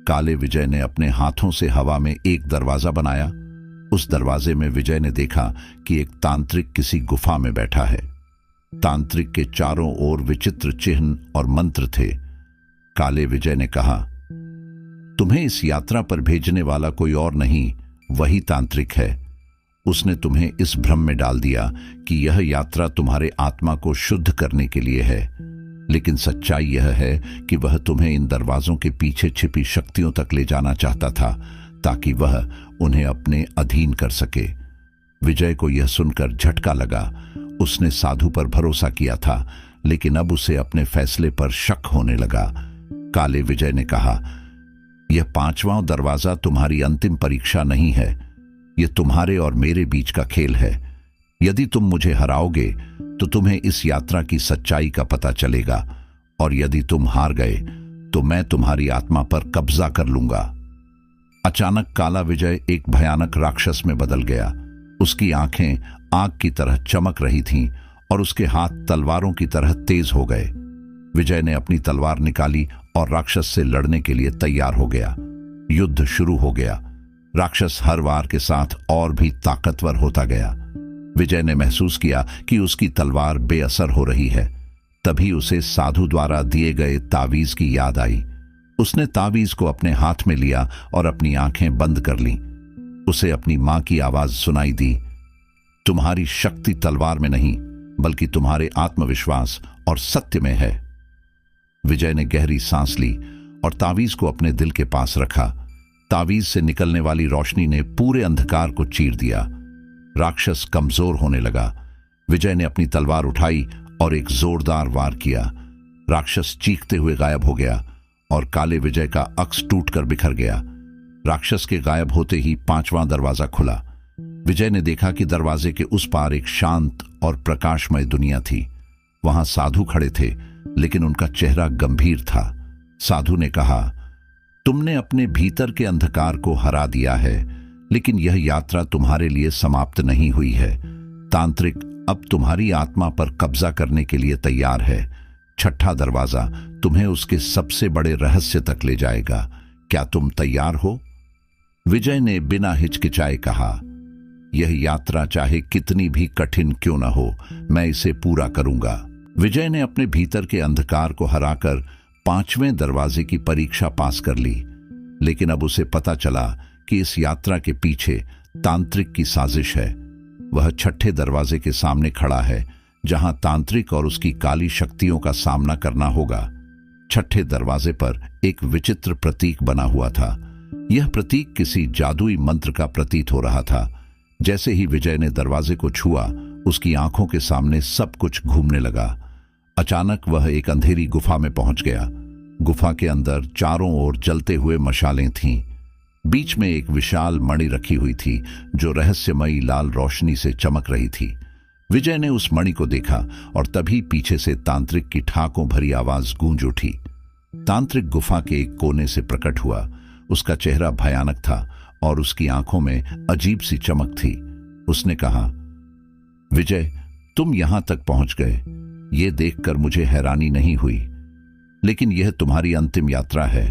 काले विजय ने अपने हाथों से हवा में एक दरवाजा बनाया। उस दरवाजे में विजय ने देखा कि एक तांत्रिक किसी गुफा में बैठा है। तांत्रिक के चारों ओर विचित्र चिन्ह और मंत्र थे। काले विजय ने कहा, तुम्हें इस यात्रा पर भेजने वाला कोई और नहीं, वही तांत्रिक है। उसने तुम्हें इस भ्रम में डाल दिया कि यह यात्रा तुम्हारे आत्मा को शुद्ध करने के लिए है, लेकिन सच्चाई यह है कि वह तुम्हें इन दरवाजों के पीछे छिपी शक्तियों तक ले जाना चाहता था ताकि वह उन्हें अपने अधीन कर सके। विजय को यह सुनकर झटका लगा। उसने साधु पर भरोसा किया था, लेकिन अब उसे अपने फैसले पर शक होने लगा। काले विजय ने कहा, यह 5वां दरवाजा तुम्हारी अंतिम परीक्षा नहीं है, यह तुम्हारे और मेरे बीच का खेल है। यदि तुम मुझे हराओगे तो तुम्हें इस यात्रा की सच्चाई का पता चलेगा, और यदि तुम हार गए तो मैं तुम्हारी आत्मा पर कब्जा कर लूंगा। अचानक काला विजय एक भयानक राक्षस में बदल गया। उसकी आंखें आग की तरह चमक रही थीं और उसके हाथ तलवारों की तरह तेज हो गए। विजय ने अपनी तलवार निकाली और राक्षस से लड़ने के लिए तैयार हो गया। युद्ध शुरू हो गया। राक्षस हर वार के साथ और भी ताकतवर होता गया। विजय ने महसूस किया कि उसकी तलवार बेअसर हो रही है। तभी उसे साधु द्वारा दिए गए तावीज की याद आई। उसने तावीज को अपने हाथ में लिया और अपनी आंखें बंद कर लीं। उसे अपनी मां की आवाज सुनाई दी, तुम्हारी शक्ति तलवार में नहीं बल्कि तुम्हारे आत्मविश्वास और सत्य में है। विजय ने गहरी सांस ली और तावीज को अपने दिल के पास रखा। तावीज से निकलने वाली रोशनी ने पूरे अंधकार को चीर दिया। राक्षस कमजोर होने लगा। विजय ने अपनी तलवार उठाई और एक जोरदार वार किया। राक्षस चीखते हुए गायब हो गया और काले विजय का अक्स टूटकर बिखर गया। राक्षस के गायब होते ही 5वां दरवाजा खुला। विजय ने देखा कि दरवाजे के उस पार एक शांत और प्रकाशमय दुनिया थी। वहां साधु खड़े थे, लेकिन उनका चेहरा गंभीर था। साधु ने कहा, तुमने अपने भीतर के अंधकार को हरा दिया है, लेकिन यह यात्रा तुम्हारे लिए समाप्त नहीं हुई है। तांत्रिक अब तुम्हारी आत्मा पर कब्जा करने के लिए तैयार है। 6ठा दरवाजा तुम्हें उसके सबसे बड़े रहस्य तक ले जाएगा। क्या तुम तैयार हो? विजय ने बिना हिचकिचाए कहा, यह यात्रा चाहे कितनी भी कठिन क्यों न हो, मैं इसे पूरा करूंगा। विजय ने अपने भीतर के अंधकार को हराकर 5वें दरवाजे की परीक्षा पास कर ली, लेकिन अब उसे पता चला कि इस यात्रा के पीछे तांत्रिक की साजिश है। वह 6ठे दरवाजे के सामने खड़ा है, जहां तांत्रिक और उसकी काली शक्तियों का सामना करना होगा। छठे दरवाजे पर एक विचित्र प्रतीक बना हुआ था। यह प्रतीक किसी जादुई मंत्र का प्रतीत हो रहा था। जैसे ही विजय ने दरवाजे को छुआ, उसकी आंखों के सामने सब कुछ घूमने लगा। अचानक वह एक अंधेरी गुफा में पहुंच गया। गुफा के अंदर चारों ओर जलते हुए मशालें थीं। बीच में एक विशाल मणि रखी हुई थी जो रहस्यमयी लाल रोशनी से चमक रही थी। विजय ने उस मणि को देखा और तभी पीछे से तांत्रिक की ठाकों भरी आवाज गूंज उठी। तांत्रिक गुफा के एक कोने से प्रकट हुआ। उसका चेहरा भयानक था और उसकी आंखों में अजीब सी चमक थी। उसने कहा, विजय, तुम यहां तक पहुंच गए, ये देखकर मुझे हैरानी नहीं हुई, लेकिन यह तुम्हारी अंतिम यात्रा है।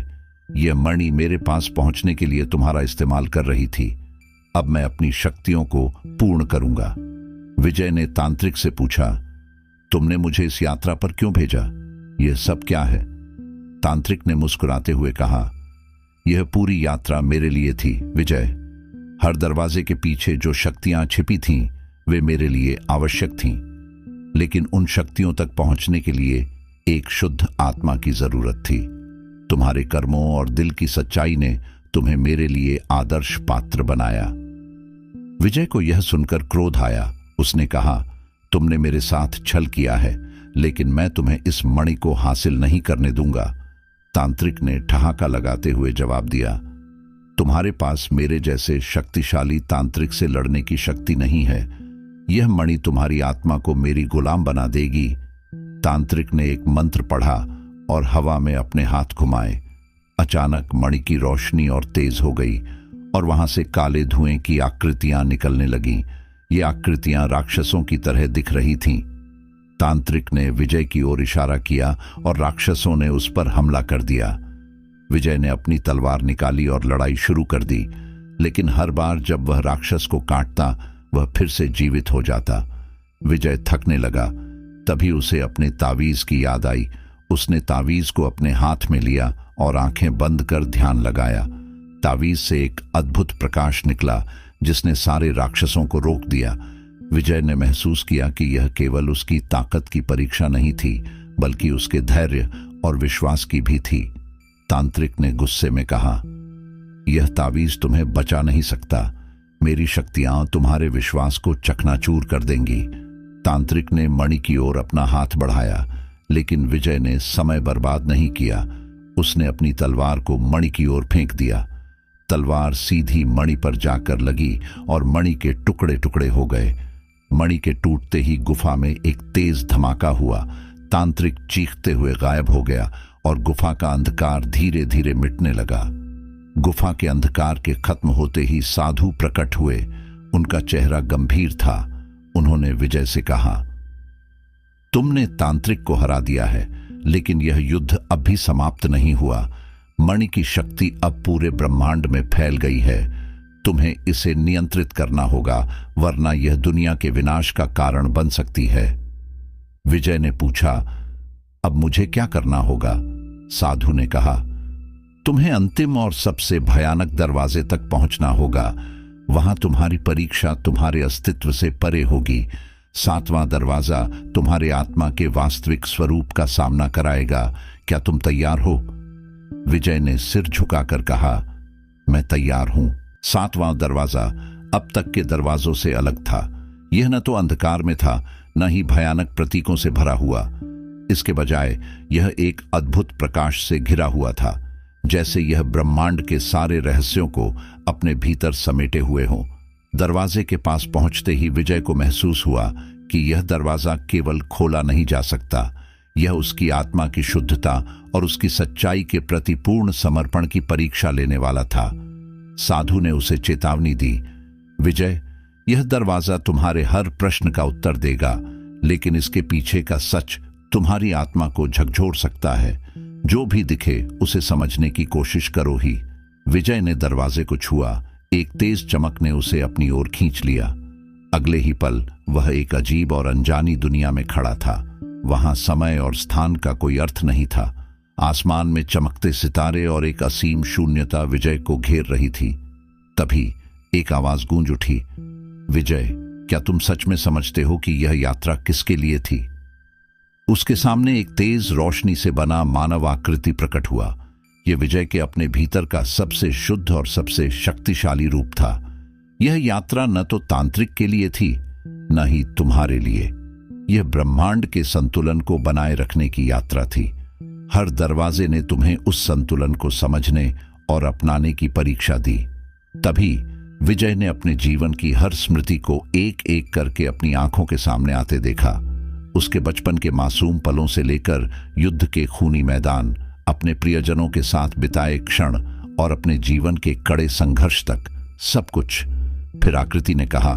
यह मणि मेरे पास पहुंचने के लिए तुम्हारा इस्तेमाल कर रही थी। अब मैं अपनी शक्तियों को पूर्ण करूंगा। विजय ने तांत्रिक से पूछा, तुमने मुझे इस यात्रा पर क्यों भेजा? यह सब क्या है? तांत्रिक ने मुस्कुराते हुए कहा, यह पूरी यात्रा मेरे लिए थी विजय। हर दरवाजे के पीछे जो शक्तियां छिपी थीं, वे मेरे लिए आवश्यक थीं, लेकिन उन शक्तियों तक पहुंचने के लिए एक शुद्ध आत्मा की जरूरत थी। तुम्हारे कर्मों और दिल की सच्चाई ने तुम्हें मेरे लिए आदर्श पात्र बनाया। विजय को यह सुनकर क्रोध आया। उसने कहा, तुमने मेरे साथ छल किया है, लेकिन मैं तुम्हें इस मणि को हासिल नहीं करने दूंगा। तांत्रिक ने ठहाका लगाते हुए जवाब दिया, तुम्हारे पास मेरे जैसे शक्तिशाली तांत्रिक से लड़ने की शक्ति नहीं है। यह मणि तुम्हारी आत्मा को मेरी गुलाम बना देगी। तांत्रिक ने एक मंत्र पढ़ा और हवा में अपने हाथ घुमाए। अचानक मणि की रोशनी और तेज हो गई और वहां से काले धुएं की आकृतियां निकलने लगीं। ये आकृतियां राक्षसों की तरह दिख रही थीं। तांत्रिक ने विजय की ओर इशारा किया और राक्षसों ने उस पर हमला कर दिया। विजय ने अपनी तलवार निकाली और लड़ाई शुरू कर दी, लेकिन हर बार जब वह राक्षस को काटता, वह फिर से जीवित हो जाता। विजय थकने लगा। तभी उसे अपने तावीज की याद आई। उसने तावीज को अपने हाथ में लिया और आंखें बंद कर ध्यान लगाया। तावीज से एक अद्भुत प्रकाश निकला जिसने सारे राक्षसों को रोक दिया। विजय ने महसूस किया कि यह केवल उसकी ताकत की परीक्षा नहीं थी, बल्कि उसके धैर्य और विश्वास की भी थी। तांत्रिक ने गुस्से में कहा, यह तावीज तुम्हें बचा नहीं सकता। मेरी शक्तियां तुम्हारे विश्वास को चकनाचूर कर देंगी। तांत्रिक ने मणि की ओर अपना हाथ बढ़ाया, लेकिन विजय ने समय बर्बाद नहीं किया। उसने अपनी तलवार को मणि की ओर फेंक दिया। तलवार सीधी मणि पर जाकर लगी और मणि के टुकड़े टुकड़े हो गए। मणि के टूटते ही गुफा में एक तेज धमाका हुआ। तांत्रिक चीखते हुए गायब हो गया और गुफा का अंधकार धीरे धीरे मिटने लगा। गुफा के अंधकार के खत्म होते ही साधु प्रकट हुए। उनका चेहरा गंभीर था। उन्होंने विजय से कहा, तुमने तांत्रिक को हरा दिया है, लेकिन यह युद्ध अब भी समाप्त नहीं हुआ। मणि की शक्ति अब पूरे ब्रह्मांड में फैल गई है। तुम्हें इसे नियंत्रित करना होगा, वरना यह दुनिया के विनाश का कारण बन सकती है। विजय ने पूछा, अब मुझे क्या करना होगा? साधु ने कहा, तुम्हें अंतिम और सबसे भयानक दरवाजे तक पहुंचना होगा। वहां तुम्हारी परीक्षा तुम्हारे अस्तित्व से परे होगी। 7वां दरवाजा तुम्हारे आत्मा के वास्तविक स्वरूप का सामना कराएगा। क्या तुम तैयार हो? विजय ने सिर झुकाकर कहा, मैं तैयार हूं। 7वां दरवाजा अब तक के दरवाजों से अलग था। यह न तो अंधकार में था, न ही भयानक प्रतीकों से भरा हुआ। इसके बजाय यह एक अद्भुत प्रकाश से घिरा हुआ था, जैसे यह ब्रह्मांड के सारे रहस्यों को अपने भीतर समेटे हुए हों। दरवाजे के पास पहुंचते ही विजय को महसूस हुआ कि यह दरवाजा केवल खोला नहीं जा सकता। यह उसकी आत्मा की शुद्धता और उसकी सच्चाई के प्रति पूर्ण समर्पण की परीक्षा लेने वाला था। साधु ने उसे चेतावनी दी, विजय, यह दरवाजा तुम्हारे हर प्रश्न का उत्तर देगा, लेकिन इसके पीछे का सच तुम्हारी आत्मा को झकझोर सकता है। जो भी दिखे उसे समझने की कोशिश करो ही। विजय ने दरवाजे को छुआ। एक तेज चमक ने उसे अपनी ओर खींच लिया। अगले ही पल वह एक अजीब और अनजानी दुनिया में खड़ा था। वहां समय और स्थान का कोई अर्थ नहीं था। आसमान में चमकते सितारे और एक असीम शून्यता विजय को घेर रही थी। तभी एक आवाज गूंज उठी, विजय, क्या तुम सच में समझते हो कि यह यात्रा किसके लिए थी? उसके सामने एक तेज रोशनी से बना मानव आकृति प्रकट हुआ। यह विजय के अपने भीतर का सबसे शुद्ध और सबसे शक्तिशाली रूप था। यह यात्रा न तो तांत्रिक के लिए थी, न ही तुम्हारे लिए। यह ब्रह्मांड के संतुलन को बनाए रखने की यात्रा थी। हर दरवाजे ने तुम्हें उस संतुलन को समझने और अपनाने की परीक्षा दी। तभी विजय ने अपने जीवन की हर स्मृति को एक एक करके अपनी आंखों के सामने आते देखा। उसके बचपन के मासूम पलों से लेकर युद्ध के खूनी मैदान, अपने प्रियजनों के साथ बिताए क्षण और अपने जीवन के कड़े संघर्ष तक, सब कुछ। फिर आकृति ने कहा,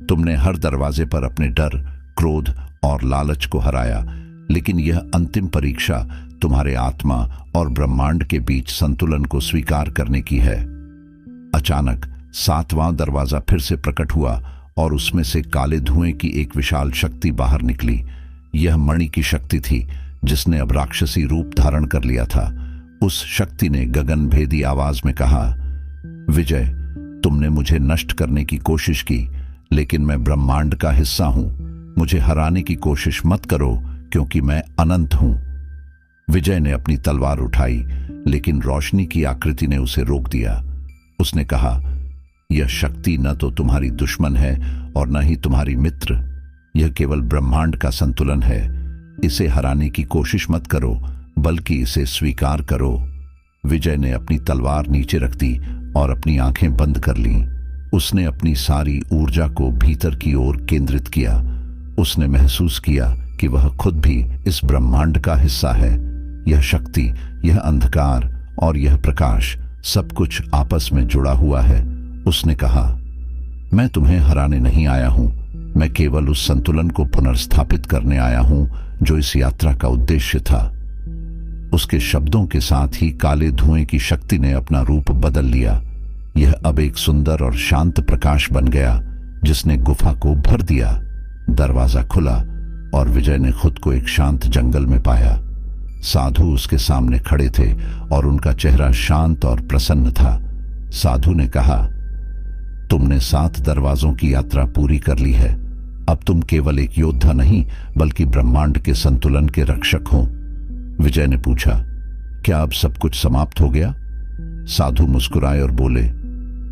तुमने हर दरवाजे पर अपने डर, क्रोध और लालच को हराया, लेकिन यह अंतिम परीक्षा तुम्हारे आत्मा और ब्रह्मांड के बीच संतुलन को स्वीकार करने की है। अचानक 7वां दरवाजा फिर से प्रकट हुआ और उसमें से काले धुएं की एक विशाल शक्ति बाहर निकली। यह मणि की शक्ति थी, जिसने अब राक्षसी रूप धारण कर लिया था। उस शक्ति ने गगनभेदी आवाज में कहा, विजय, तुमने मुझे नष्ट करने की कोशिश की, लेकिन मैं ब्रह्मांड का हिस्सा हूं। मुझे हराने की कोशिश मत करो, क्योंकि मैं अनंत हूं। विजय ने अपनी तलवार उठाई, लेकिन रोशनी की आकृति ने उसे रोक दिया। उसने कहा, यह शक्ति न तो तुम्हारी दुश्मन है और न ही तुम्हारी मित्र। यह केवल ब्रह्मांड का संतुलन है। इसे हराने की कोशिश मत करो, बल्कि इसे स्वीकार करो। विजय ने अपनी तलवार नीचे रख दी और अपनी आंखें बंद कर लीं। उसने अपनी सारी ऊर्जा को भीतर की ओर केंद्रित किया। उसने महसूस किया कि वह खुद भी इस ब्रह्मांड का हिस्सा है। यह शक्ति, यह अंधकार और यह प्रकाश, सब कुछ आपस में जुड़ा हुआ है। उसने कहा, मैं तुम्हें हराने नहीं आया हूं, मैं केवल उस संतुलन को पुनर्स्थापित करने आया हूं जो इस यात्रा का उद्देश्य था। उसके शब्दों के साथ ही काले धुएं की शक्ति ने अपना रूप बदल लिया। यह अब एक सुंदर और शांत प्रकाश बन गया, जिसने गुफा को भर दिया। दरवाजा खुला और विजय ने खुद को एक शांत जंगल में पाया। साधु उसके सामने खड़े थे और उनका चेहरा शांत और प्रसन्न था। साधु ने कहा, तुमने 7 दरवाजों की यात्रा पूरी कर ली है। अब तुम केवल एक योद्धा नहीं, बल्कि ब्रह्मांड के संतुलन के रक्षक हो। विजय ने पूछा, क्या अब सब कुछ समाप्त हो गया? साधु मुस्कुराए और बोले,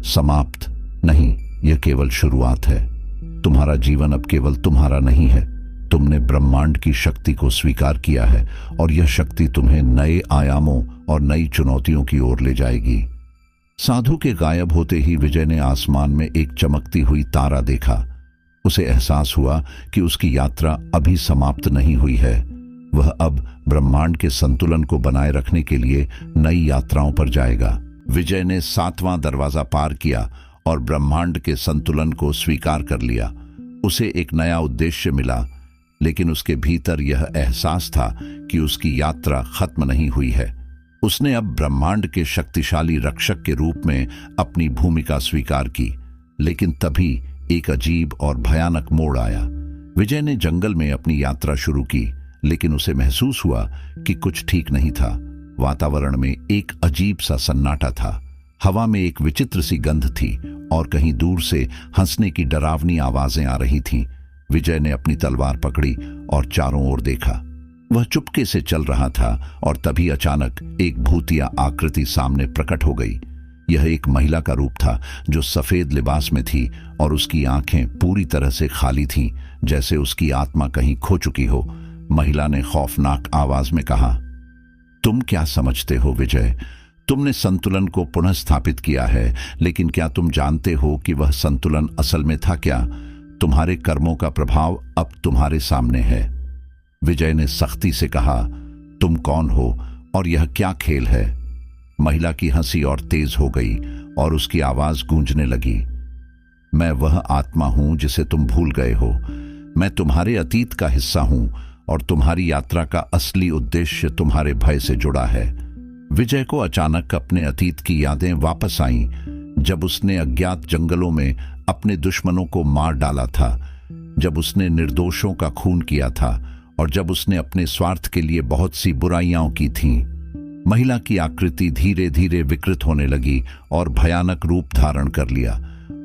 समाप्त नहीं, यह केवल शुरुआत है। तुम्हारा जीवन अब केवल तुम्हारा नहीं है। तुमने ब्रह्मांड की शक्ति को स्वीकार किया है और यह शक्ति तुम्हें नए आयामों और नई चुनौतियों की ओर ले जाएगी। साधु के गायब होते ही विजय ने आसमान में एक चमकती हुई तारा देखा। उसे एहसास हुआ कि उसकी यात्रा अभी समाप्त नहीं हुई है। वह अब ब्रह्मांड के संतुलन को बनाए रखने के लिए नई यात्राओं पर जाएगा। विजय ने 7वां दरवाजा पार किया और ब्रह्मांड के संतुलन को स्वीकार कर लिया। उसे एक नया उद्देश्य मिला, लेकिन उसके भीतर यह एहसास था कि उसकी यात्रा खत्म नहीं हुई है। उसने अब ब्रह्मांड के शक्तिशाली रक्षक के रूप में अपनी भूमिका स्वीकार की। लेकिन तभी एक अजीब और भयानक मोड़ आया। विजय ने जंगल में अपनी यात्रा शुरू की, लेकिन उसे महसूस हुआ कि कुछ ठीक नहीं था। वातावरण में एक अजीब सा सन्नाटा था। हवा में एक विचित्र सी गंध थी और कहीं दूर से हंसने की डरावनी आवाजें आ रही थीं। विजय ने अपनी तलवार पकड़ी और चारों ओर देखा। वह चुपके से चल रहा था और तभी अचानक एक भूतिया आकृति सामने प्रकट हो गई। यह एक महिला का रूप था जो सफेद लिबास में थी और उसकी आंखें पूरी तरह से खाली थीं, जैसे उसकी आत्मा कहीं खो चुकी हो। महिला ने खौफनाक आवाज में कहा, तुम क्या समझते हो विजय? तुमने संतुलन को पुनः स्थापित किया है, लेकिन क्या तुम जानते हो कि वह संतुलन असल में था क्या? तुम्हारे कर्मों का प्रभाव अब तुम्हारे सामने है। विजय ने सख्ती से कहा, तुम कौन हो और यह क्या खेल है? महिला की हंसी और तेज हो गई और उसकी आवाज गूंजने लगी, मैं वह आत्मा हूं जिसे तुम भूल गए हो। मैं तुम्हारे अतीत का हिस्सा हूं और तुम्हारी यात्रा का असली उद्देश्य तुम्हारे भय से जुड़ा है। विजय को अचानक अपने अतीत की यादें वापस आईं, जब उसने अज्ञात जंगलों में अपने दुश्मनों को मार डाला था, जब उसने निर्दोषों का खून किया था और जब उसने अपने स्वार्थ के लिए बहुत सी बुराइयां की थीं। महिला की आकृति धीरे धीरे विकृत होने लगी और भयानक रूप धारण कर लिया।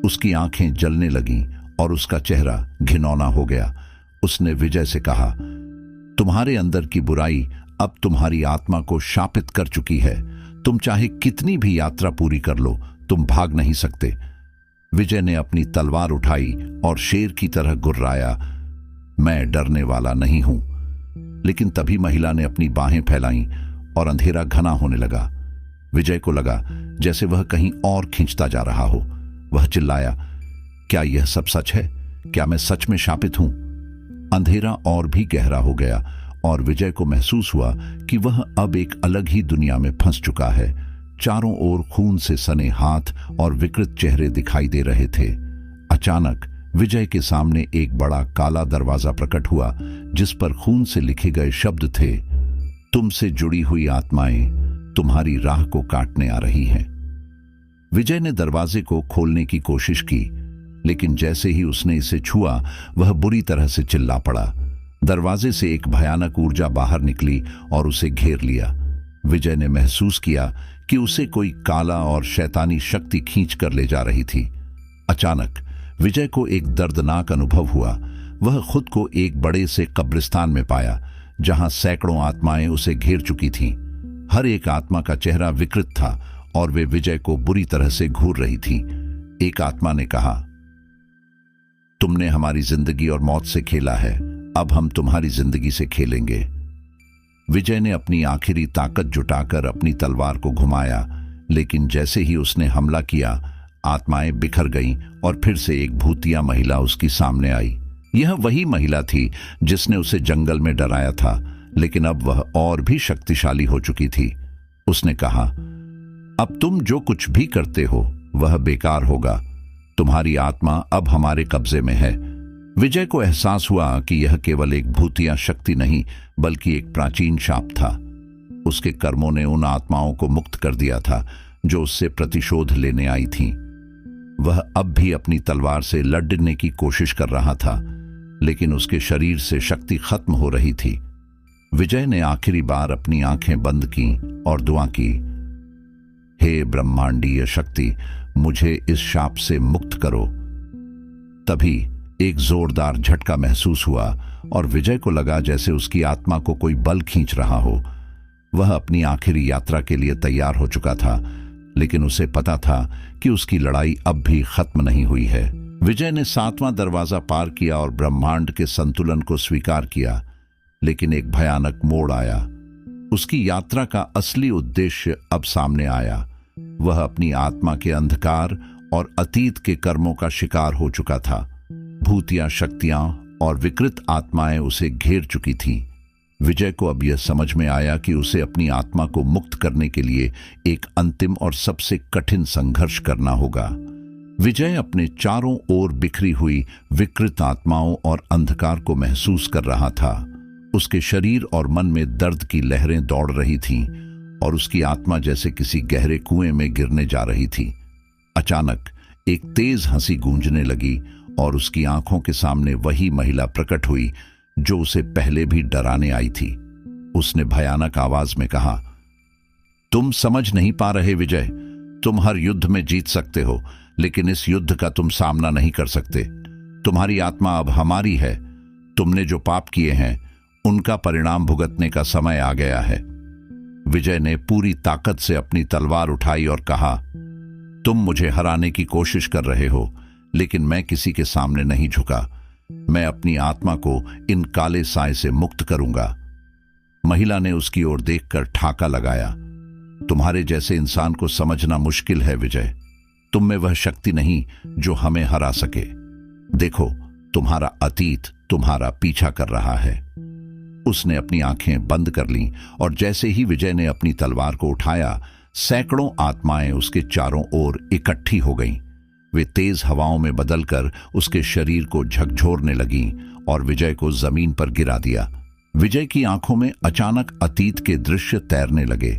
उसकी आंखें जलने लगीं और उसका चेहरा घिनौना हो गया। उसने विजय से कहा, तुम्हारे अंदर की बुराई अब तुम्हारी आत्मा को शापित कर चुकी है। तुम चाहे कितनी भी यात्रा पूरी कर लो, तुम भाग नहीं सकते। विजय ने अपनी तलवार उठाई और शेर की तरह गुर्राया, मैं डरने वाला नहीं हूं। लेकिन तभी महिला ने अपनी बाहें फैलाईं और अंधेरा घना होने लगा। विजय को लगा जैसे वह कहीं और खींचता जा रहा हो। वह चिल्लाया, क्या यह सब सच है? क्या मैं सच में शापित हूं? अंधेरा और भी गहरा हो गया और विजय को महसूस हुआ कि वह अब एक अलग ही दुनिया में फंस चुका है। चारों ओर खून से सने हाथ और विकृत चेहरे दिखाई दे रहे थे। अचानक विजय के सामने एक बड़ा काला दरवाजा प्रकट हुआ, जिस पर खून से लिखे गए शब्द थे, तुमसे जुड़ी हुई आत्माएं तुम्हारी राह को काटने आ रही हैं। विजय ने दरवाजे को खोलने की कोशिश की, लेकिन जैसे ही उसने इसे छुआ, वह बुरी तरह से चिल्ला पड़ा। दरवाजे से एक भयानक ऊर्जा बाहर निकली और उसे घेर लिया। विजय ने महसूस किया कि उसे कोई काला और शैतानी शक्ति खींच कर ले जा रही थी। अचानक विजय को एक दर्दनाक अनुभव हुआ। वह खुद को एक बड़े से कब्रिस्तान में पाया, जहां सैकड़ों आत्माएं उसे घेर चुकी थीं। हर एक आत्मा का चेहरा विकृत था और वे विजय को बुरी तरह से घूर रही थीं। एक आत्मा ने कहा, तुमने हमारी जिंदगी और मौत से खेला है, अब हम तुम्हारी जिंदगी से खेलेंगे। विजय ने अपनी आखिरी ताकत जुटाकर अपनी तलवार को घुमाया, लेकिन जैसे ही उसने हमला किया, आत्माएं बिखर गईं और फिर से एक भूतिया महिला उसकी सामने आई। यह वही महिला थी जिसने उसे जंगल में डराया था, लेकिन अब वह और भी शक्तिशाली हो चुकी थी। उसने कहा, अब तुम जो कुछ भी करते हो वह बेकार होगा। तुम्हारी आत्मा अब हमारे कब्जे में है। विजय को एहसास हुआ कि यह केवल एक भूतिया शक्ति नहीं, बल्कि एक प्राचीन शाप था। उसके कर्मों ने उन आत्माओं को मुक्त कर दिया था जो उससे प्रतिशोध लेने आई थीं। वह अब भी अपनी तलवार से लड़ने की कोशिश कर रहा था, लेकिन उसके शरीर से शक्ति खत्म हो रही थी। विजय ने आखिरी बार अपनी आंखें बंद की और दुआ की, हे ब्रह्मांडीय शक्ति, मुझे इस शाप से मुक्त करो। तभी एक जोरदार झटका महसूस हुआ और विजय को लगा जैसे उसकी आत्मा को कोई बल खींच रहा हो। वह अपनी आखिरी यात्रा के लिए तैयार हो चुका था, लेकिन उसे पता था कि उसकी लड़ाई अब भी खत्म नहीं हुई है। विजय ने 7वां दरवाजा पार किया और ब्रह्मांड के संतुलन को स्वीकार किया, लेकिन एक भयानक मोड़ आया। उसकी यात्रा का असली उद्देश्य अब सामने आया। वह अपनी आत्मा के अंधकार और अतीत के कर्मों का शिकार हो चुका था। भूतिया शक्तियां और विकृत आत्माएं उसे घेर चुकी थीं। विजय को अब यह समझ में आया कि उसे अपनी आत्मा को मुक्त करने के लिए एक अंतिम और सबसे कठिन संघर्ष करना होगा। विजय अपने चारों ओर बिखरी हुई विकृत आत्माओं और अंधकार को महसूस कर रहा था। उसके शरीर और मन में दर्द की लहरें दौड़ रही थीं और उसकी आत्मा जैसे किसी गहरे कुएं में गिरने जा रही थी। अचानक एक तेज हंसी गूंजने लगी और उसकी आंखों के सामने वही महिला प्रकट हुई जो उसे पहले भी डराने आई थी। उसने भयानक आवाज में कहा, तुम समझ नहीं पा रहे विजय, तुम हर युद्ध में जीत सकते हो, लेकिन इस युद्ध का तुम सामना नहीं कर सकते। तुम्हारी आत्मा अब हमारी है। तुमने जो पाप किए हैं उनका परिणाम भुगतने का समय आ गया है। विजय ने पूरी ताकत से अपनी तलवार उठाई और कहा, तुम मुझे हराने की कोशिश कर रहे हो, लेकिन मैं किसी के सामने नहीं झुका। मैं अपनी आत्मा को इन काले साए से मुक्त करूंगा। महिला ने उसकी ओर देखकर ठाका लगाया, तुम्हारे जैसे इंसान को समझना मुश्किल है विजय। तुम में वह शक्ति नहीं जो हमें हरा सके। देखो, तुम्हारा अतीत तुम्हारा पीछा कर रहा है। उसने अपनी आंखें बंद कर लीं और जैसे ही विजय ने अपनी तलवार को उठाया, सैकड़ों आत्माएं उसके चारों ओर इकट्ठी हो गईं। वे तेज हवाओं में बदलकर उसके शरीर को झकझोरने लगीं और विजय को जमीन पर गिरा दिया। विजय की आंखों में अचानक अतीत के दृश्य तैरने लगे।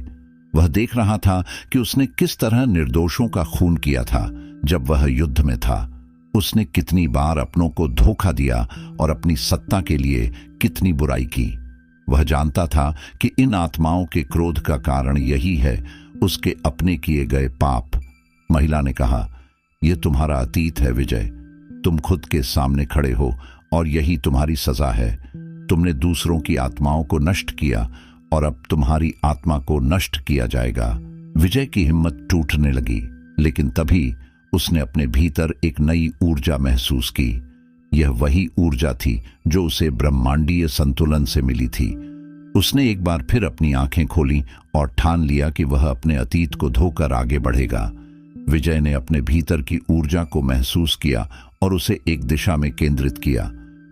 वह देख रहा था कि उसने किस तरह निर्दोषों का खून किया था जब वह युद्ध में था। उसने कितनी बार अपनों को धोखा दिया और अपनी सत्ता के लिए कितनी बुराई की। वह जानता था कि इन आत्माओं के क्रोध का कारण यही है, उसके अपने किए गए पाप। महिला ने कहा, यह तुम्हारा अतीत है विजय। तुम खुद के सामने खड़े हो और यही तुम्हारी सजा है। तुमने दूसरों की आत्माओं को नष्ट किया और अब तुम्हारी आत्मा को नष्ट किया जाएगा। विजय की हिम्मत टूटने लगी, लेकिन तभी उसने अपने भीतर एक नई ऊर्जा महसूस की। यह वही ऊर्जा थी जो उसे ब्रह्मांडीय संतुलन से मिली थी। उसने एक बार फिर अपनी आंखें खोलीं और ठान लिया कि वह अपने अतीत को धोकर आगे बढ़ेगा। विजय ने अपने भीतर की ऊर्जा को महसूस किया और उसे एक दिशा में केंद्रित किया।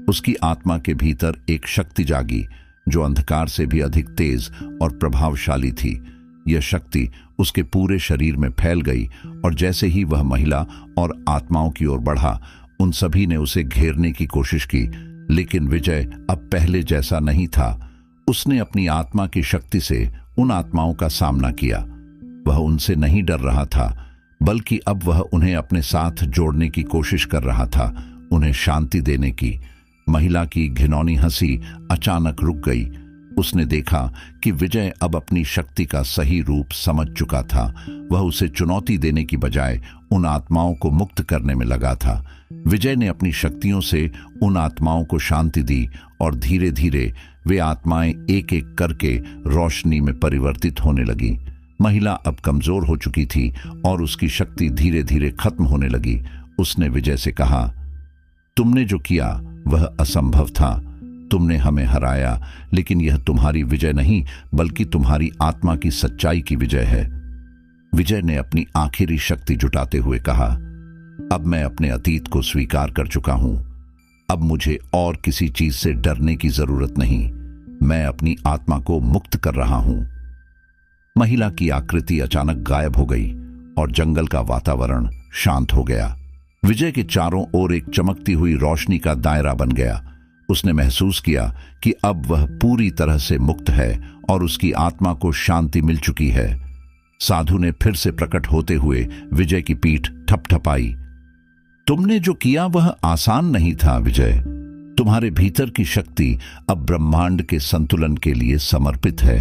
उसकी आत्मा के भीतर एक शक्ति जागी जो अंधकार से भी अधिक तेज और प्रभावशाली थी। यह शक्ति उसके पूरे शरीर में फैल गई और जैसे ही वह महिला और आत्माओं की ओर बढ़ा, उन सभी ने उसे घेरने की कोशिश की, लेकिन विजय अब पहले जैसा नहीं था। उसने अपनी आत्मा की शक्ति से उन आत्माओं का सामना किया। वह उनसे नहीं डर रहा था, बल्कि अब वह उन्हें अपने साथ जोड़ने की कोशिश कर रहा था, उन्हें शांति देने की। महिला की घिनौनी हंसी अचानक रुक गई। उसने देखा कि विजय अब अपनी शक्ति का सही रूप समझ चुका था। वह उसे चुनौती देने की बजाय उन आत्माओं को मुक्त करने में लगा था। विजय ने अपनी शक्तियों से उन आत्माओं को शांति दी और धीरे धीरे वे आत्माएं एक एक करके रोशनी में परिवर्तित होने लगी। महिला अब कमजोर हो चुकी थी और उसकी शक्ति धीरे धीरे खत्म होने लगी। उसने विजय से कहा, तुमने जो किया वह असंभव था। तुमने हमें हराया, लेकिन यह तुम्हारी विजय नहीं, बल्कि तुम्हारी आत्मा की सच्चाई की विजय है। विजय ने अपनी आखिरी शक्ति जुटाते हुए कहा, अब मैं अपने अतीत को स्वीकार कर चुका हूं। अब मुझे और किसी चीज से डरने की जरूरत नहीं। मैं अपनी आत्मा को मुक्त कर रहा हूं। महिला की आकृति अचानक गायब हो गई और जंगल का वातावरण शांत हो गया। विजय के चारों ओर एक चमकती हुई रोशनी का दायरा बन गया। उसने महसूस किया कि अब वह पूरी तरह से मुक्त है और उसकी आत्मा को शांति मिल चुकी है। साधु ने फिर से प्रकट होते हुए विजय की पीठ थपथपाई। तुमने जो किया वह आसान नहीं था विजय। तुम्हारे भीतर की शक्ति अब ब्रह्मांड के संतुलन के लिए समर्पित है।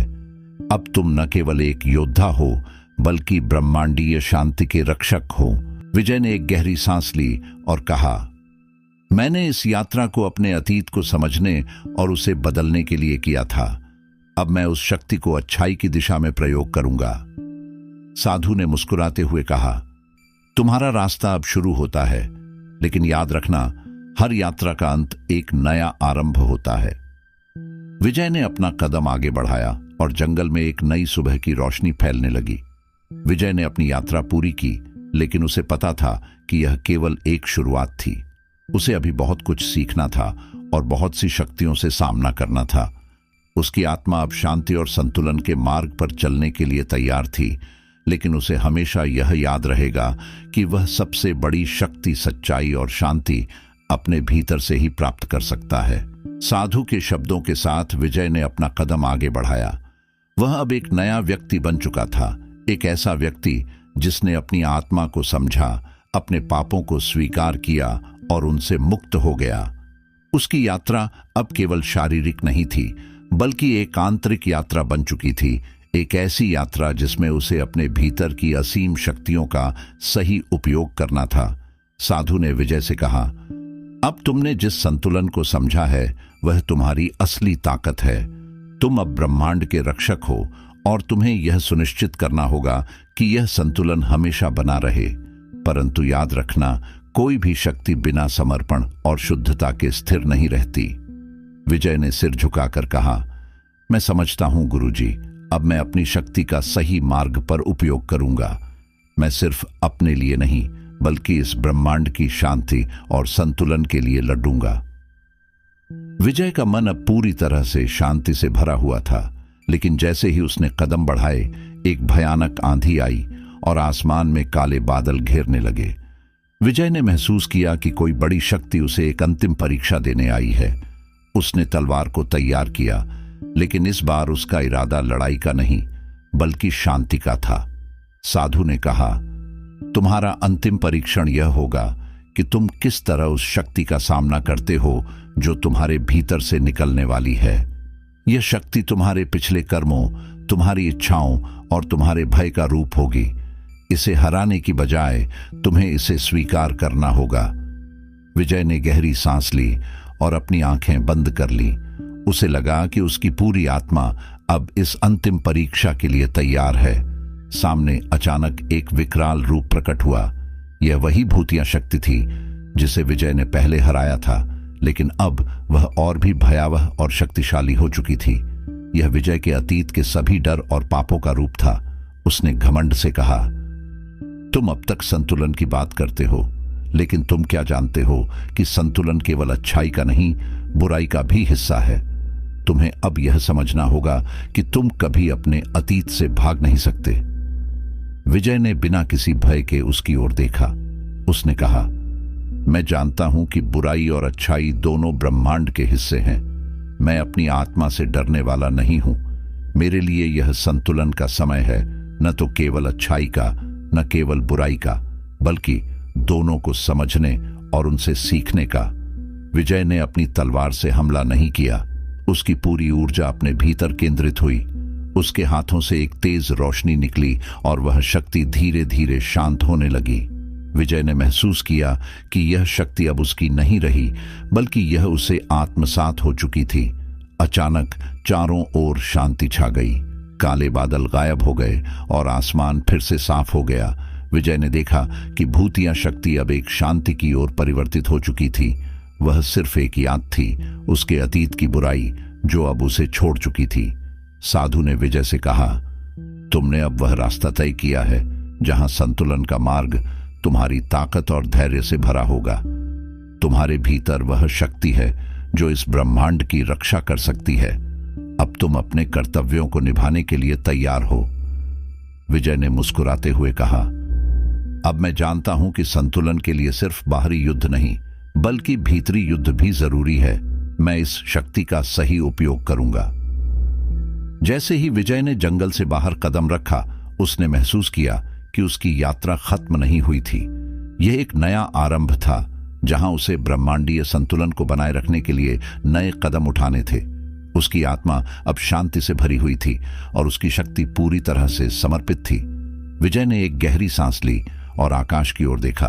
अब तुम न केवल एक योद्धा हो, बल्कि ब्रह्मांडीय शांति के रक्षक हो। विजय ने एक गहरी सांस ली और कहा, मैंने इस यात्रा को अपने अतीत को समझने और उसे बदलने के लिए किया था। अब मैं उस शक्ति को अच्छाई की दिशा में प्रयोग करूंगा। साधु ने मुस्कुराते हुए कहा, तुम्हारा रास्ता अब शुरू होता है, लेकिन याद रखना, हर यात्रा का अंत एक नया आरंभ होता है। विजय ने अपना कदम आगे बढ़ाया और जंगल में एक नई सुबह की रोशनी फैलने लगी। विजय ने अपनी यात्रा पूरी की, लेकिन उसे पता था कि यह केवल एक शुरुआत थी। उसे अभी बहुत कुछ सीखना था और बहुत सी शक्तियों से सामना करना था। उसकी आत्मा अब शांति और संतुलन के मार्ग पर चलने के लिए तैयार थी, लेकिन उसे हमेशा यह याद रहेगा कि वह सबसे बड़ी शक्ति, सच्चाई और शांति अपने भीतर से ही प्राप्त कर सकता है। साधु के शब्दों के साथ विजय ने अपना कदम आगे बढ़ाया। वह अब एक नया व्यक्ति बन चुका था, एक ऐसा व्यक्ति जिसने अपनी आत्मा को समझा, अपने पापों को स्वीकार किया और उनसे मुक्त हो गया। उसकी यात्रा अब केवल शारीरिक नहीं थी, बल्कि एक आंतरिक यात्रा बन चुकी थी, एक ऐसी यात्रा जिसमें उसे अपने भीतर की असीम शक्तियों का सही उपयोग करना था। साधु ने विजय से कहा, अब तुमने जिस संतुलन को समझा है वह तुम्हारी असली ताकत है। तुम अब ब्रह्मांड के रक्षक हो और तुम्हें यह सुनिश्चित करना होगा कि यह संतुलन हमेशा बना रहे। परंतु याद रखना, कोई भी शक्ति बिना समर्पण और शुद्धता के स्थिर नहीं रहती। विजय ने सिर झुकाकर कहा, मैं समझता हूं गुरुजी, अब मैं अपनी शक्ति का सही मार्ग पर उपयोग करूंगा। मैं सिर्फ अपने लिए नहीं, बल्कि इस ब्रह्मांड की शांति और संतुलन के लिए लड़ूंगा। विजय का मन अब पूरी तरह से शांति से भरा हुआ था, लेकिन जैसे ही उसने कदम बढ़ाए, एक भयानक आंधी आई और आसमान में काले बादल घेरने लगे। विजय ने महसूस किया कि कोई बड़ी शक्ति उसे एक अंतिम परीक्षा देने आई है। उसने तलवार को तैयार किया, लेकिन इस बार उसका इरादा लड़ाई का नहीं, बल्कि शांति का था। साधु ने कहा, तुम्हारा अंतिम परीक्षण यह होगा कि तुम किस तरह उस शक्ति का सामना करते हो जो तुम्हारे भीतर से निकलने वाली है। यह शक्ति तुम्हारे पिछले कर्मों, तुम्हारी इच्छाओं और तुम्हारे भय का रूप होगी। इसे हराने की बजाय तुम्हें इसे स्वीकार करना होगा। विजय ने गहरी सांस ली और अपनी आंखें बंद कर ली। उसे लगा कि उसकी पूरी आत्मा अब इस अंतिम परीक्षा के लिए तैयार है। सामने अचानक एक विकराल रूप प्रकट हुआ। यह वही भूतिया शक्ति थी जिसे विजय ने पहले हराया था, लेकिन अब वह और भी भयावह और शक्तिशाली हो चुकी थी। यह विजय के अतीत के सभी डर और पापों का रूप था। उसने घमंड से कहा, तुम अब तक संतुलन की बात करते हो, लेकिन तुम क्या जानते हो कि संतुलन केवल अच्छाई का नहीं, बुराई का भी हिस्सा है। तुम्हें अब यह समझना होगा कि तुम कभी अपने अतीत से भाग नहीं सकते। विजय ने बिना किसी भय के उसकी ओर देखा। उसने कहा, मैं जानता हूं कि बुराई और अच्छाई दोनों ब्रह्मांड के हिस्से हैं। मैं अपनी आत्मा से डरने वाला नहीं हूं। मेरे लिए यह संतुलन का समय है, न तो केवल अच्छाई का, न केवल बुराई का, बल्कि दोनों को समझने और उनसे सीखने का। विजय ने अपनी तलवार से हमला नहीं किया। उसकी पूरी ऊर्जा अपने भीतर केंद्रित हुई। उसके हाथों से एक तेज रोशनी निकली और वह शक्ति धीरे धीरे शांत होने लगी। विजय ने महसूस किया कि यह शक्ति अब उसकी नहीं रही, बल्कि यह उसे आत्मसात हो चुकी थी। अचानक चारों ओर शांति छा गई। काले बादल गायब हो गए और आसमान फिर से साफ हो गया। विजय ने देखा कि भूतिया शक्ति अब एक शांति की ओर परिवर्तित हो चुकी थी। वह सिर्फ एक याद थी, उसके अतीत की बुराई जो अब उसे छोड़ चुकी थी। साधु ने विजय से कहा, तुमने अब वह रास्ता तय किया है जहां संतुलन का मार्ग तुम्हारी ताकत और धैर्य से भरा होगा। तुम्हारे भीतर वह शक्ति है जो इस ब्रह्मांड की रक्षा कर सकती है। अब तुम अपने कर्तव्यों को निभाने के लिए तैयार हो। विजय ने मुस्कुराते हुए कहा, अब मैं जानता हूं कि संतुलन के लिए सिर्फ बाहरी युद्ध नहीं, बल्कि भीतरी युद्ध भी जरूरी है। मैं इस शक्ति का सही उपयोग करूंगा। जैसे ही विजय ने जंगल से बाहर कदम रखा, उसने महसूस किया कि उसकी यात्रा खत्म नहीं हुई थी। यह एक नया आरंभ था, जहां उसे ब्रह्मांडीय संतुलन को बनाए रखने के लिए नए कदम उठाने थे। उसकी आत्मा अब शांति से भरी हुई थी और उसकी शक्ति पूरी तरह से समर्पित थी। विजय ने एक गहरी सांस ली और आकाश की ओर देखा।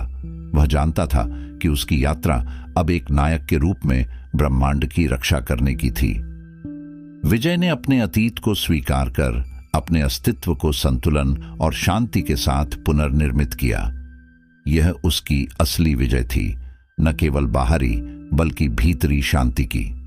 वह जानता था कि उसकी यात्रा अब एक नायक के रूप में ब्रह्मांड की रक्षा करने की थी। विजय ने अपने अतीत को स्वीकार कर अपने अस्तित्व को संतुलन और शांति के साथ पुनर्निर्मित किया। यह उसकी असली विजय थी, न केवल बाहरी बल्कि भीतरी शांति की।